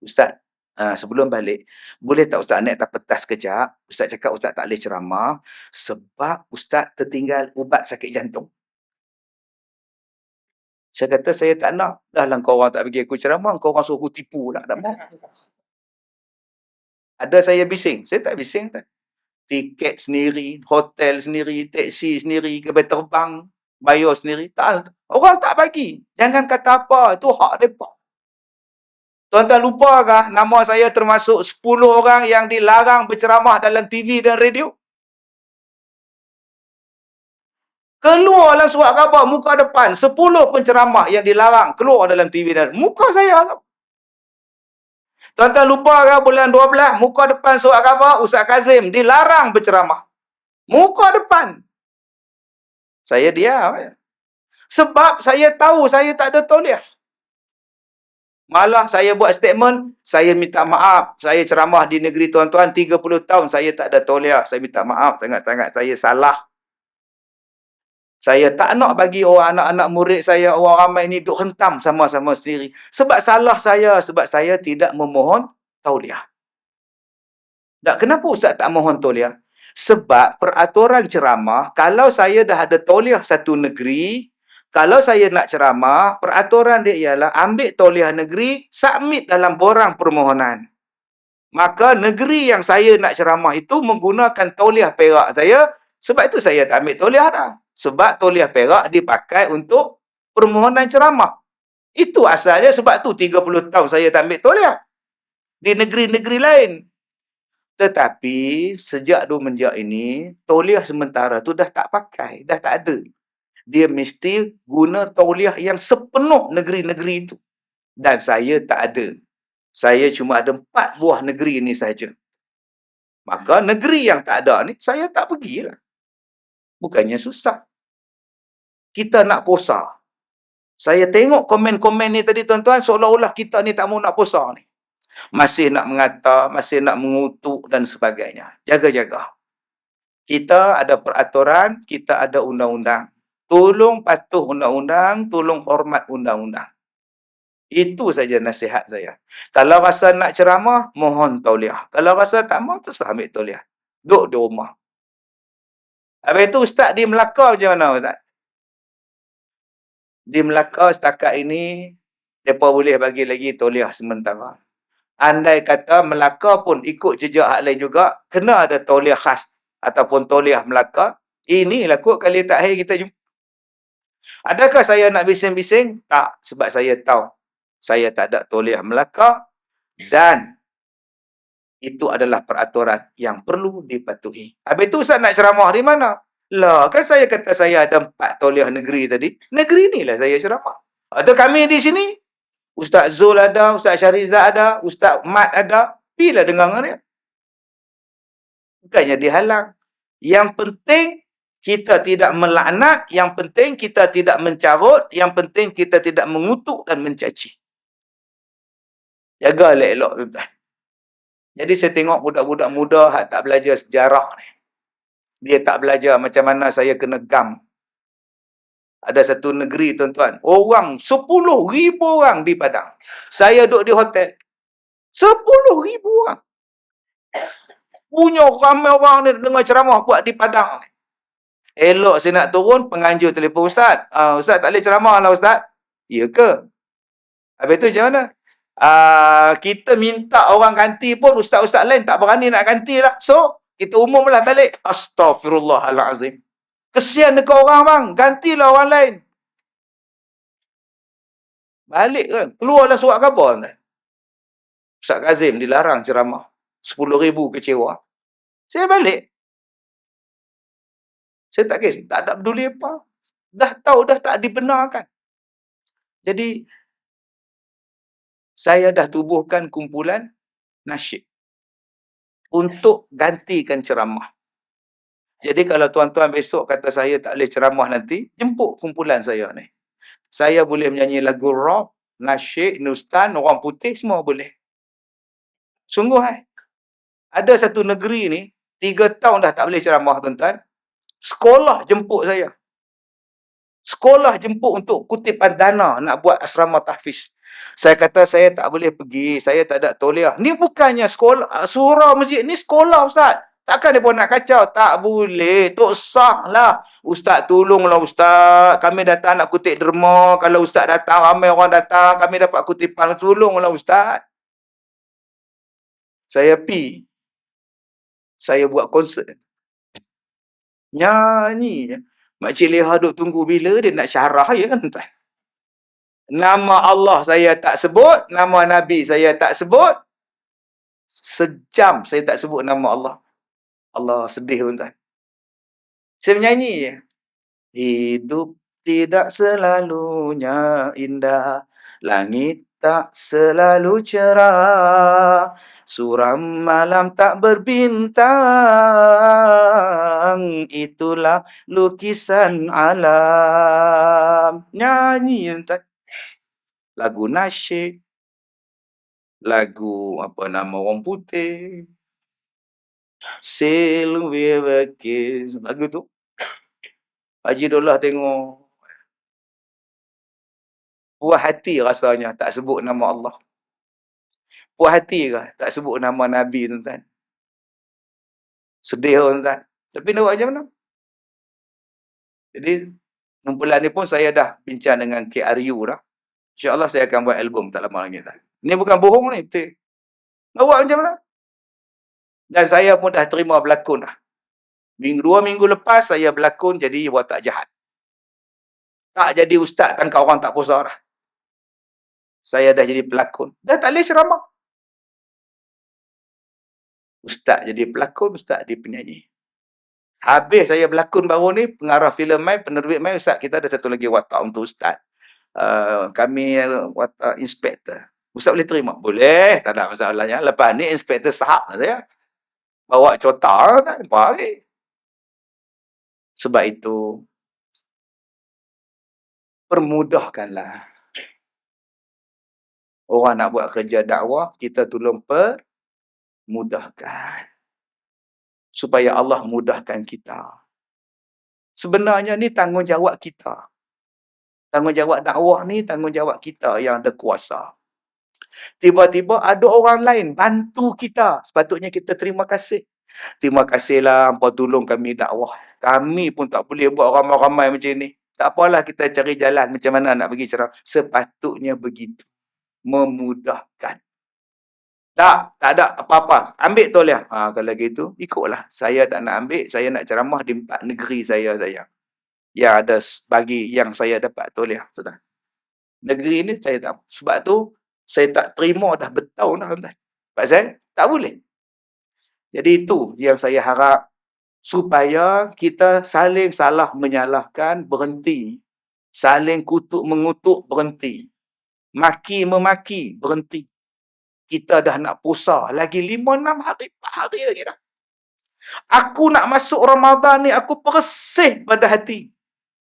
"Ustaz, sebelum balik, boleh tak Ustaz naik atas petas kejap? Ustaz cakap Ustaz tak boleh ceramah, sebab Ustaz tertinggal ubat sakit jantung." Saya kata, "Saya tak nak. Dah lah kau orang tak bagi aku ceramah, kau orang suruh aku tipu pula, tak mau." Ada saya bising? Saya tak bising. Tak. Tiket sendiri, hotel sendiri, teksi sendiri, kereta terbang, bayar sendiri. Tak. Orang tak bagi. Jangan kata apa, itu hak mereka. Tuan-tuan lupakah nama saya termasuk 10 orang yang dilarang berceramah dalam TV dan radio? Keluarlah surat khabar muka depan, 10 penceramah yang dilarang keluar dalam TV dan muka saya. Tuan-tuan lupa ke bulan 12, muka depan surat khabar Ustaz Kazim dilarang berceramah. Muka depan. Saya diam. Sebab saya tahu saya tak ada tauliah. Malah saya buat statement, saya minta maaf. Saya ceramah di negeri tuan-tuan 30 tahun, saya tak ada tauliah. Saya minta maaf sangat-sangat. Saya salah. Saya tak nak bagi orang anak-anak murid saya, orang ramai ni duk hentam sama-sama sendiri. Sebab salah saya, sebab saya tidak memohon tauliah. Tak, kenapa Ustaz tak mohon tauliah? Sebab peraturan ceramah, kalau saya dah ada tauliah satu negeri, kalau saya nak ceramah, peraturan dia ialah ambil tauliah negeri, submit dalam borang permohonan. Maka negeri yang saya nak ceramah itu menggunakan tauliah perak saya, sebab itu saya tak ambil tauliah dah. Sebab tauliah perak dipakai untuk permohonan ceramah. Itu asalnya, sebab tu 30 tahun saya tak ambil tauliah. Di negeri-negeri lain. Tetapi sejak semenjak ini, tauliah sementara tu dah tak pakai, dah tak ada. Dia mesti guna tauliah yang sepenuh negeri-negeri itu. Dan saya tak ada. Saya cuma ada 4 buah negeri ini saja. Maka negeri yang tak ada ni, saya tak pergilah. Bukannya susah. Kita nak puasa. Saya tengok komen-komen ni tadi tuan-tuan, seolah-olah kita ni tak mau nak puasa ni. Masih nak mengata, masih nak mengutuk dan sebagainya. Jaga-jaga. Kita ada peraturan, kita ada undang-undang. Tolong patuh undang-undang, tolong hormat undang-undang. Itu saja nasihat saya. Kalau rasa nak ceramah, mohon tauliah. Kalau rasa tak mau, terserah ambil tauliah. Duduk di rumah. Habis itu Ustaz di Melaka macam mana Ustaz? Di Melaka setakat ini, mereka boleh bagi lagi tauliah sementara. Andai kata Melaka pun ikut jejak hak lain juga, kena ada tauliah khas ataupun tauliah Melaka. Inilah kot kali takhir kita jumpa. Adakah saya nak bising-bising? Tak, sebab saya tahu saya tak ada tauliah Melaka dan itu adalah peraturan yang perlu dipatuhi. Habis itu Ustaz nak ceramah di mana? Lah, kan saya kata saya ada 4 tauliah negeri tadi. Negeri inilah saya ceramah. Atau kami di sini, Ustaz Zul ada, Ustaz Syarizah ada, Ustaz Mat ada. Bila dengar dengan dia? Bukannya dihalang. Yang penting kita tidak melaknat, yang penting kita tidak mencarut, yang penting kita tidak mengutuk dan mencaci. Jaga elok-elok tuan-tuan. Jadi saya tengok budak-budak muda yang tak belajar sejarah ni. Dia tak belajar macam mana saya kena gam. Ada satu negeri tuan-tuan, orang 10,000 orang di Padang. Saya duduk di hotel. 10,000 orang. Punya ramai orang ni dengar ceramah buat di Padang ni. Elok saya nak turun, penganjur telefon Ustaz. Ustaz tak boleh ceramah lah Ustaz. Ya ke? Habis tu macam mana? Kita minta orang ganti pun ustaz-ustaz lain tak berani nak ganti lah. So, kita umumlah balik. Astaghfirullahalazim. Kesian dekat orang bang. Gantilah orang lain. Balik kan. Keluarlah surat khabar kan. Ustaz Kazim dilarang ceramah. 10,000 kecewa. Saya balik. Saya tak kisah. Tak ada peduli apa. Dah tahu dah tak dibenarkan. Jadi, saya dah tubuhkan kumpulan nasyid untuk gantikan ceramah. Jadi kalau tuan-tuan besok kata saya tak boleh ceramah nanti, jemput kumpulan saya ni. Saya boleh menyanyi lagu rock, nasyid, nustan, orang putih semua boleh. Sungguh ada satu negeri ni, 3 tahun dah tak boleh ceramah tuan-tuan. Sekolah jemput saya. Sekolah jemput untuk kutipan dana nak buat asrama tahfiz. Saya kata saya tak boleh pergi, saya tak ada tauliah. Ni bukannya sekolah, surau masjid ni sekolah ustaz. Takkan dia pun nak kacau? Tak boleh. Tok sah lah. Ustaz tolonglah ustaz. Kami datang nak kutip derma. Kalau ustaz datang, ramai orang datang. Kami dapat kutipan. Tolonglah ustaz. Saya pi. Saya buat konsert. Nyanyi. Makcik Leha duk tunggu bila dia nak syarah ya kan tuan. Nama Allah saya tak sebut, nama Nabi saya tak sebut. Sejam saya tak sebut nama Allah. Allah sedih tuan. Saya menyanyi je. Hidup tidak selalunya indah, langit tak selalu cerah, suram malam tak berbintang, itulah lukisan alam. Nyanyi tuan. Lagu nasyid, lagu apa nama orang putih, Silver Kiss, lagu tu. Haji Dollah tengok, puas hati rasanya tak sebut nama Allah. Puas hati ke tak sebut nama Nabi tuan-tuan. Sedih tuan-tuan. Tapi nak buat macam mana? Jadi, kumpulan ni pun saya dah bincang dengan KRU dah. InsyaAllah saya akan buat album tak lama lagi. Ni bukan bohong ni, betul. Nak buat macam mana? Dan saya pun dah terima berlakon dah. 2 minggu lepas saya berlakon jadi watak jahat. Tak jadi ustaz tangkap orang tak puasa dah. Saya dah jadi pelakon. Dah tak boleh ceramah. Ustaz jadi pelakon, ustaz jadi penyanyi. Habis saya berlakon baru ni, pengarah filem mai, penerbit mai, ustaz kita ada satu lagi watak untuk ustaz. Kami watak inspektor. Ustaz boleh terima? Boleh, tak ada masalahnya. Lepas ni inspektor sahab lah saya. Bawa cota, tak apa lagi. Sebab itu, permudahkanlah. Orang nak buat kerja dakwah, kita tolong permudahkan. Supaya Allah mudahkan kita. Sebenarnya ni tanggungjawab kita. Tanggungjawab dakwah ni tanggungjawab kita yang ada kuasa. Tiba-tiba ada orang lain bantu kita. Sepatutnya kita terima kasih. Terima kasihlah hangpa tolong kami dakwah. Kami pun tak boleh buat ramai-ramai macam ni. Tak apalah kita cari jalan macam mana nak bagi ceramah. Sepatutnya begitu. Memudahkan. Tak ada apa-apa. Ambil tauliah. Kalau gitu, ikutlah. Saya tak nak ambil. Saya nak ceramah di 4 negeri saya. Yang ada bagi yang saya dapat tauliah. Sudah. Negeri ni saya tak. Sebab tu, saya tak terima dah bertahun dah. Sebab saya tak boleh. Jadi itu yang saya harap. Supaya kita saling salah menyalahkan, berhenti. Saling kutuk mengutuk, berhenti. Maki memaki, berhenti. Kita dah nak puasa. Lagi 5-6 hari, 4 hari lagi dah. Aku nak masuk Ramadan ni, aku bersih pada hati.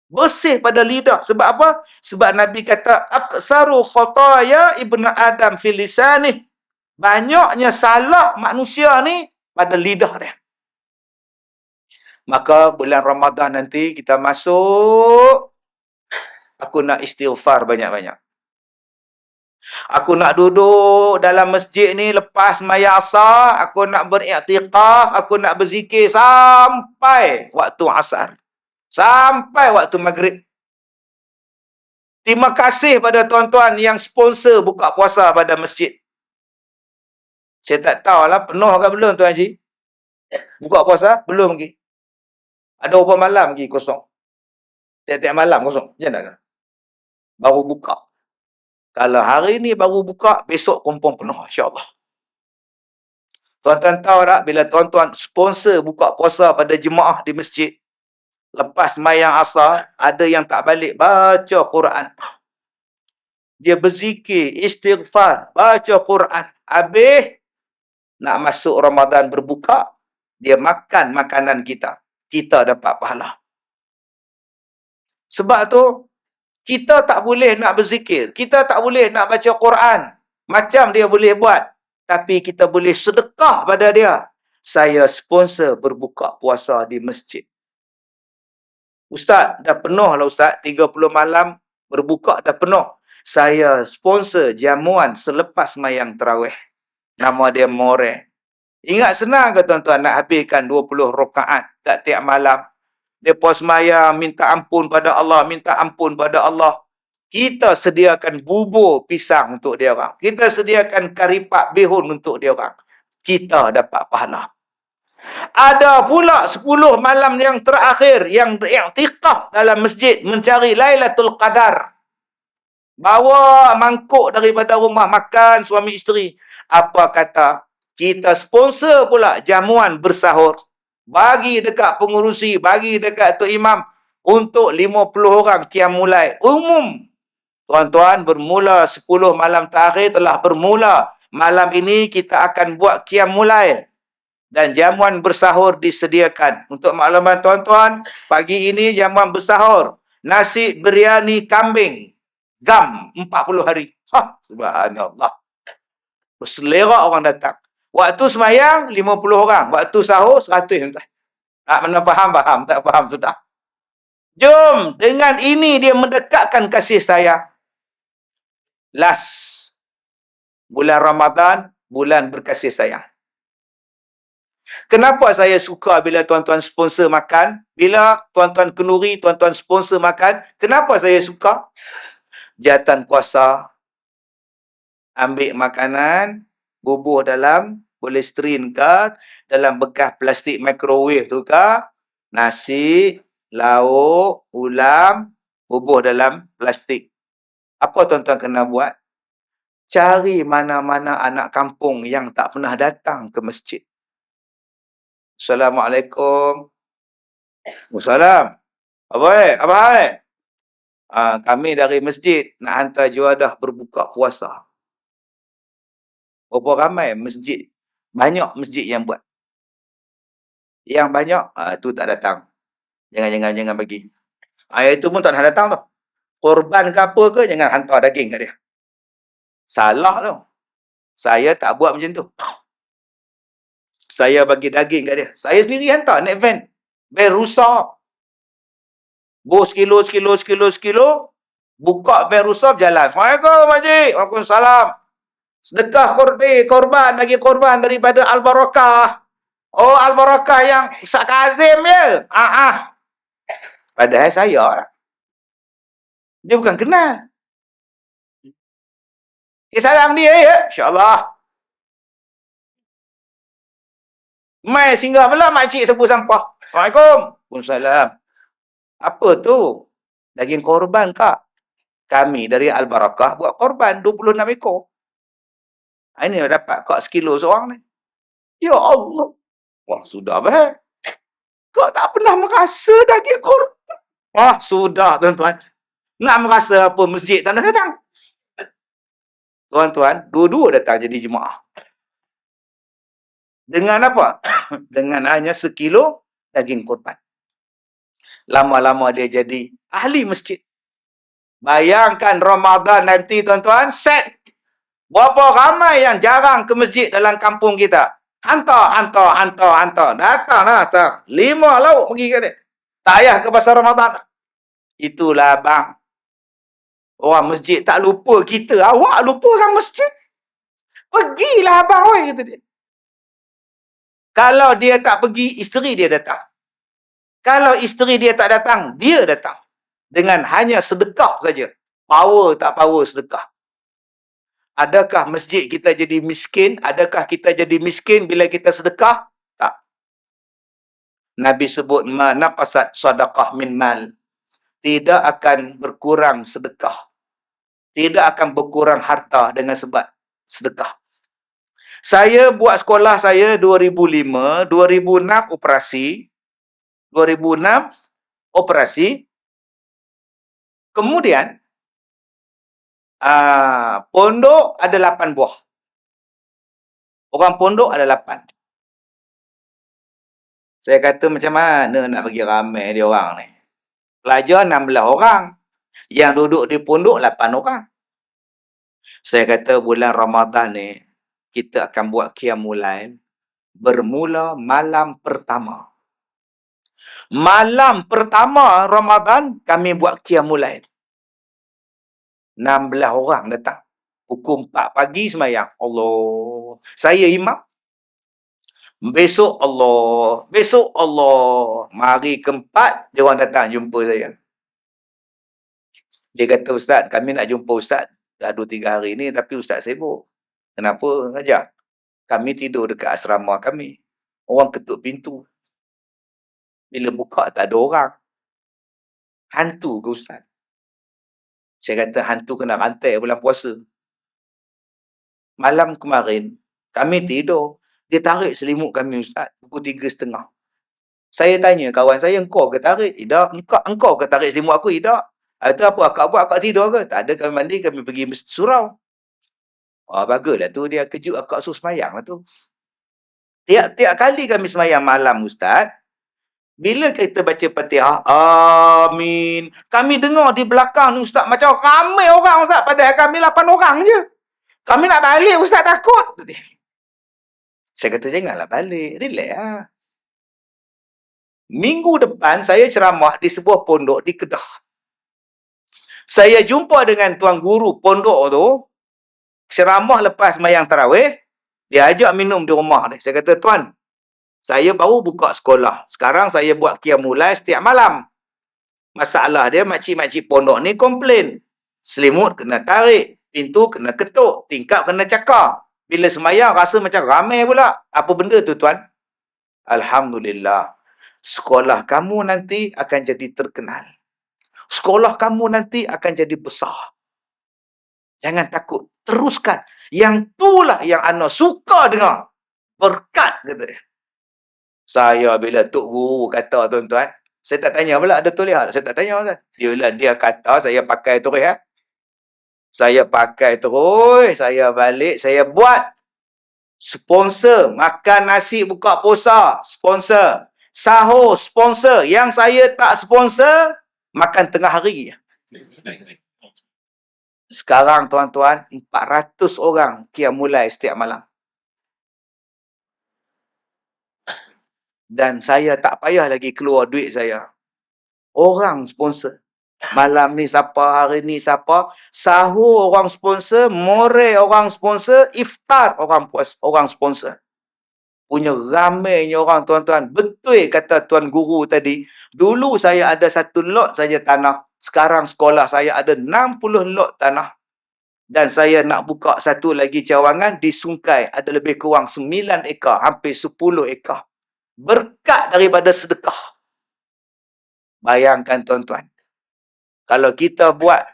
Bersih pada lidah. Sebab apa? Sebab Nabi kata, aksaru khataya ibnu Adam fil lisanih. Banyaknya salah manusia ni pada lidah dia. Maka bulan Ramadan nanti kita masuk, aku nak istighfar banyak-banyak. Aku nak duduk dalam masjid ni lepas maya asar, aku nak beriktikaf, aku nak berzikir sampai waktu asar. Sampai waktu maghrib. Terima kasih pada tuan-tuan yang sponsor buka puasa pada masjid. Saya tak tahulah penuh ke belum Tuan Haji? Buka puasa? Belum lagi. Ada berapa malam lagi kosong? Tiap-tiap malam kosong. Macam mana? Baru buka. Kalau hari ni baru buka, besok kompon penuh, insyaAllah. Tuan-tuan tahu tak, bila tuan-tuan sponsor buka puasa pada jemaah di masjid, lepas mayang asar, ada yang tak balik baca Quran. Dia berzikir, istighfar, baca Quran. Habis, nak masuk Ramadan berbuka, dia makan makanan kita. kita dapat pahala. Sebab tu, kita tak boleh nak berzikir. Kita tak boleh nak baca Quran. Macam dia boleh buat. Tapi kita boleh sedekah pada dia. Saya sponsor berbuka puasa di masjid. Ustaz, dah penuh lah Ustaz. 30 malam berbuka dah penuh. Saya sponsor jamuan selepas mayang tarawih. Nama dia More. Ingat senang ke tuan-tuan nak habiskan 20 rakaat tak tiap malam? Dia puas mayang, minta ampun pada Allah, minta ampun pada Allah. Kita sediakan bubur pisang untuk dia orang. Kita sediakan karipak bihun untuk dia orang. Kita dapat pahala. Ada pula 10 malam yang terakhir yang i'tikaf dalam masjid mencari Lailatul Qadar. Bawa mangkuk daripada rumah makan suami isteri. Apa kata? Kita sponsor pula jamuan bersahur. Bagi dekat pengurusi, bagi dekat Tok Imam untuk 50 orang qiyam mulai. Umum. Tuan-tuan, bermula 10 malam terakhir telah bermula. Malam ini kita akan buat qiyam mulai. Dan jamuan bersahur disediakan. Untuk makluman tuan-tuan, pagi ini jamuan bersahur. Nasi biryani kambing. Gam 40 hari. Subhanallah. Berselera orang datang. Waktu semayang 50 orang. Waktu sahur 100. Tak mana faham? Tak faham sudah. Jom, dengan ini dia mendekatkan kasih sayang. Last. Bulan Ramadan, bulan berkasih sayang. Kenapa saya suka bila tuan-tuan sponsor makan? Bila tuan-tuan kenduri, tuan-tuan sponsor makan. Kenapa saya suka? Jatan kuasa. Ambil makanan, bubuh dalam polystyrene ke, dalam bekas plastik microwave tu ke, nasi, lauk, ulam, bubuh dalam plastik. Apa tuan-tuan kena buat? Cari mana-mana anak kampung yang tak pernah datang ke masjid. Assalamualaikum. Wassalam. Apa hai? Kami dari masjid nak hantar juadah berbuka puasa. Berapa ramai masjid? Banyak masjid yang buat. Yang banyak, tu tak datang. Jangan bagi. Itu pun tak nak datang tu. Korban ke apa ke, jangan hantar daging kat dia. Salah tu. Saya tak buat macam tu. Saya bagi daging kat dia. Saya sendiri hantar naik van. Van rusak. Bos sekilo. Buka van rusak, jalan. Assalamualaikum, Makcik. Waalaikumsalam. Sedekah korban, lagi korban daripada Al-Barakah. Oh, Al-Barakah yang Ustaz Kazim ya? Padahal saya lah. Dia bukan kenal. Salam dia ya. InsyaAllah. Mai singgah pula makcik sapu sampah. Assalamualaikum. Waalaikumsalam. Apa tu? Daging korban kak. Kami dari Al-Barakah buat korban 26 ekor. Ini dapat kak sekilo seorang ni. Ya Allah. Wah, sudah baik. Kak tak pernah merasa daging korban. Wah, sudah tuan-tuan. Nak merasa apa masjid tak nak datang. Tuan-tuan, dua-dua datang jadi jemaah. Dengan apa? Dengan hanya sekilo daging korban. Lama-lama dia jadi ahli masjid. Bayangkan Ramadan nanti tuan-tuan, set. Berapa ramai yang jarang ke masjid dalam kampung kita. Hantar. Datanglah. 5 lauk pergi ke dia. Tak payah ke pasar Ramadan. Itulah bang. Orang masjid tak lupa kita. Awak lupa orang masjid. Pergilah abang, oi, kata dia. Kalau dia tak pergi, isteri dia datang. Kalau isteri dia tak datang, dia datang. Dengan hanya sedekah saja. Power tak power sedekah. Adakah masjid kita jadi miskin? Adakah kita jadi miskin bila kita sedekah? Tak. Nabi sebut, ma naqasat sadaqah min mal. Tidak akan berkurang sedekah. Tidak akan berkurang harta dengan sebab sedekah. Saya buat sekolah saya 2005, 2006 operasi. 2006 operasi. Kemudian pondok ada 8 buah. Orang pondok ada 8. Saya kata macam mana nak bagi ramai dia orang ni. Pelajar 16 orang. Yang duduk di pondok 8 orang. Saya kata bulan Ramadan ni, kita akan buat Qiyamul Lail bermula malam pertama. Malam pertama Ramadan, kami buat Qiyamul Lail. 16 orang datang. Pukul 4 pagi semayang. Allah. Saya imam. Besok Allah. Besok Allah. Mari keempat, dia orang datang jumpa saya. Dia kata, Ustaz, kami nak jumpa Ustaz. Dah 2-3 hari ni, tapi Ustaz sibuk. Kenapa? Ajak. Kami tidur dekat asrama kami. Orang ketuk pintu. Bila buka, tak ada orang. Hantu ke Ustaz? Saya kata, hantu kena rantai bulan puasa. Malam kemarin, kami tidur. Dia tarik selimut kami, Ustaz. Pukul 3.30. Saya tanya kawan saya, engkau ke tarik? Tidak. Engkau ke tarik selimut aku? Tidak. Itu apa akak buat? Akak tidur ke? Tak ada, kami mandi, kami pergi surau. Baguslah tu. Dia kejut akak suruh semayang lah tu. Tiap-tiap kali kami semayang malam, Ustaz, bila kita baca Fatihah, amin. Kami dengar di belakang ni, Ustaz, macam ramai orang, Ustaz. Padahal kami 8 orang je. Kami nak balik, Ustaz, takut. Saya kata, janganlah balik. Relax lah. Minggu depan, saya ceramah di sebuah pondok di Kedah. Saya jumpa dengan tuan guru pondok tu, ceramah lepas mayang tarawih, dia ajak minum di rumah dia. Saya kata, Tuan, saya baru buka sekolah. Sekarang saya buat Qiyamul Lail setiap malam. Masalah dia, makcik-makcik pondok ni komplain. Selimut kena tarik, pintu kena ketuk, tingkap kena cakar. Bila semayang, rasa macam ramai pula. Apa benda tu, Tuan? Alhamdulillah. Sekolah kamu nanti akan jadi terkenal. Sekolah kamu nanti akan jadi besar. Jangan takut. Teruskan. Yang itulah yang ana suka dengar. Berkat, kata dia. Saya bila Tok Guru kata, tuan-tuan, saya tak tanya pula, ada tulis tak? Saya tak tanya, tuan. Dia kata, saya pakai terus ya. Saya pakai terus, saya balik, saya buat. Sponsor, makan nasi buka puasa, sponsor. Sahur, sponsor. Yang saya tak sponsor, makan tengah hari. Sekarang, tuan-tuan, 400 orang Qiyamul Lail setiap malam. Dan saya tak payah lagi keluar duit saya. Orang sponsor. Malam ni siapa, hari ni siapa. Sahur orang sponsor, more orang sponsor, iftar orang sponsor. Punya ramainya orang, tuan-tuan. Betul kata Tuan Guru tadi. Dulu saya ada 1 lot saja tanah. Sekarang sekolah saya ada 60 lot tanah. Dan saya nak buka satu lagi cawangan di Sungkai. Ada lebih kurang 9 ekar. Hampir 10 ekar. Berkat daripada sedekah. Bayangkan, tuan-tuan. Kalau kita buat,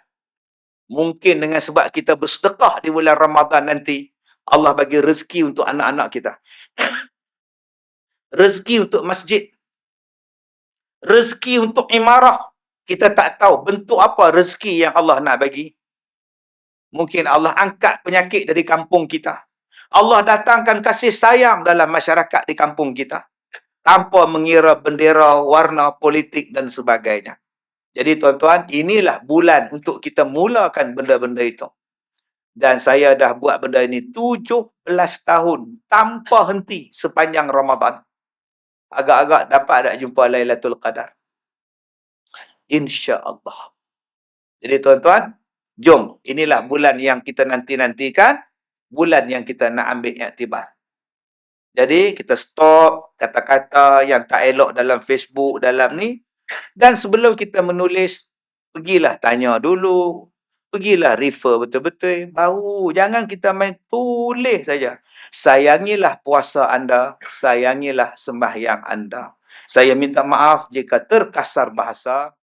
mungkin dengan sebab kita bersedekah di bulan Ramadan nanti, Allah bagi rezeki untuk anak-anak kita. Rezeki untuk masjid. Rezeki untuk imarah. Kita tak tahu bentuk apa rezeki yang Allah nak bagi. Mungkin Allah angkat penyakit dari kampung kita. Allah datangkan kasih sayang dalam masyarakat di kampung kita. Tanpa mengira bendera, warna politik dan sebagainya. Jadi tuan-tuan, inilah bulan untuk kita mulakan benda-benda itu. Dan saya dah buat benda ini 17 tahun tanpa henti sepanjang Ramadan. Agak-agak dapat tak jumpa Lailatul Qadar. InsyaAllah. Jadi tuan-tuan, jom, inilah bulan yang kita nanti-nantikan. Bulan yang kita nak ambil iktibar. Jadi kita stop kata-kata yang tak elok dalam Facebook, dalam ni. Dan sebelum kita menulis, pergilah tanya dulu. Pergilah refer betul-betul. Baru, jangan kita main tulis saja. Sayangilah puasa anda. Sayangilah sembahyang anda. Saya minta maaf jika terkasar bahasa.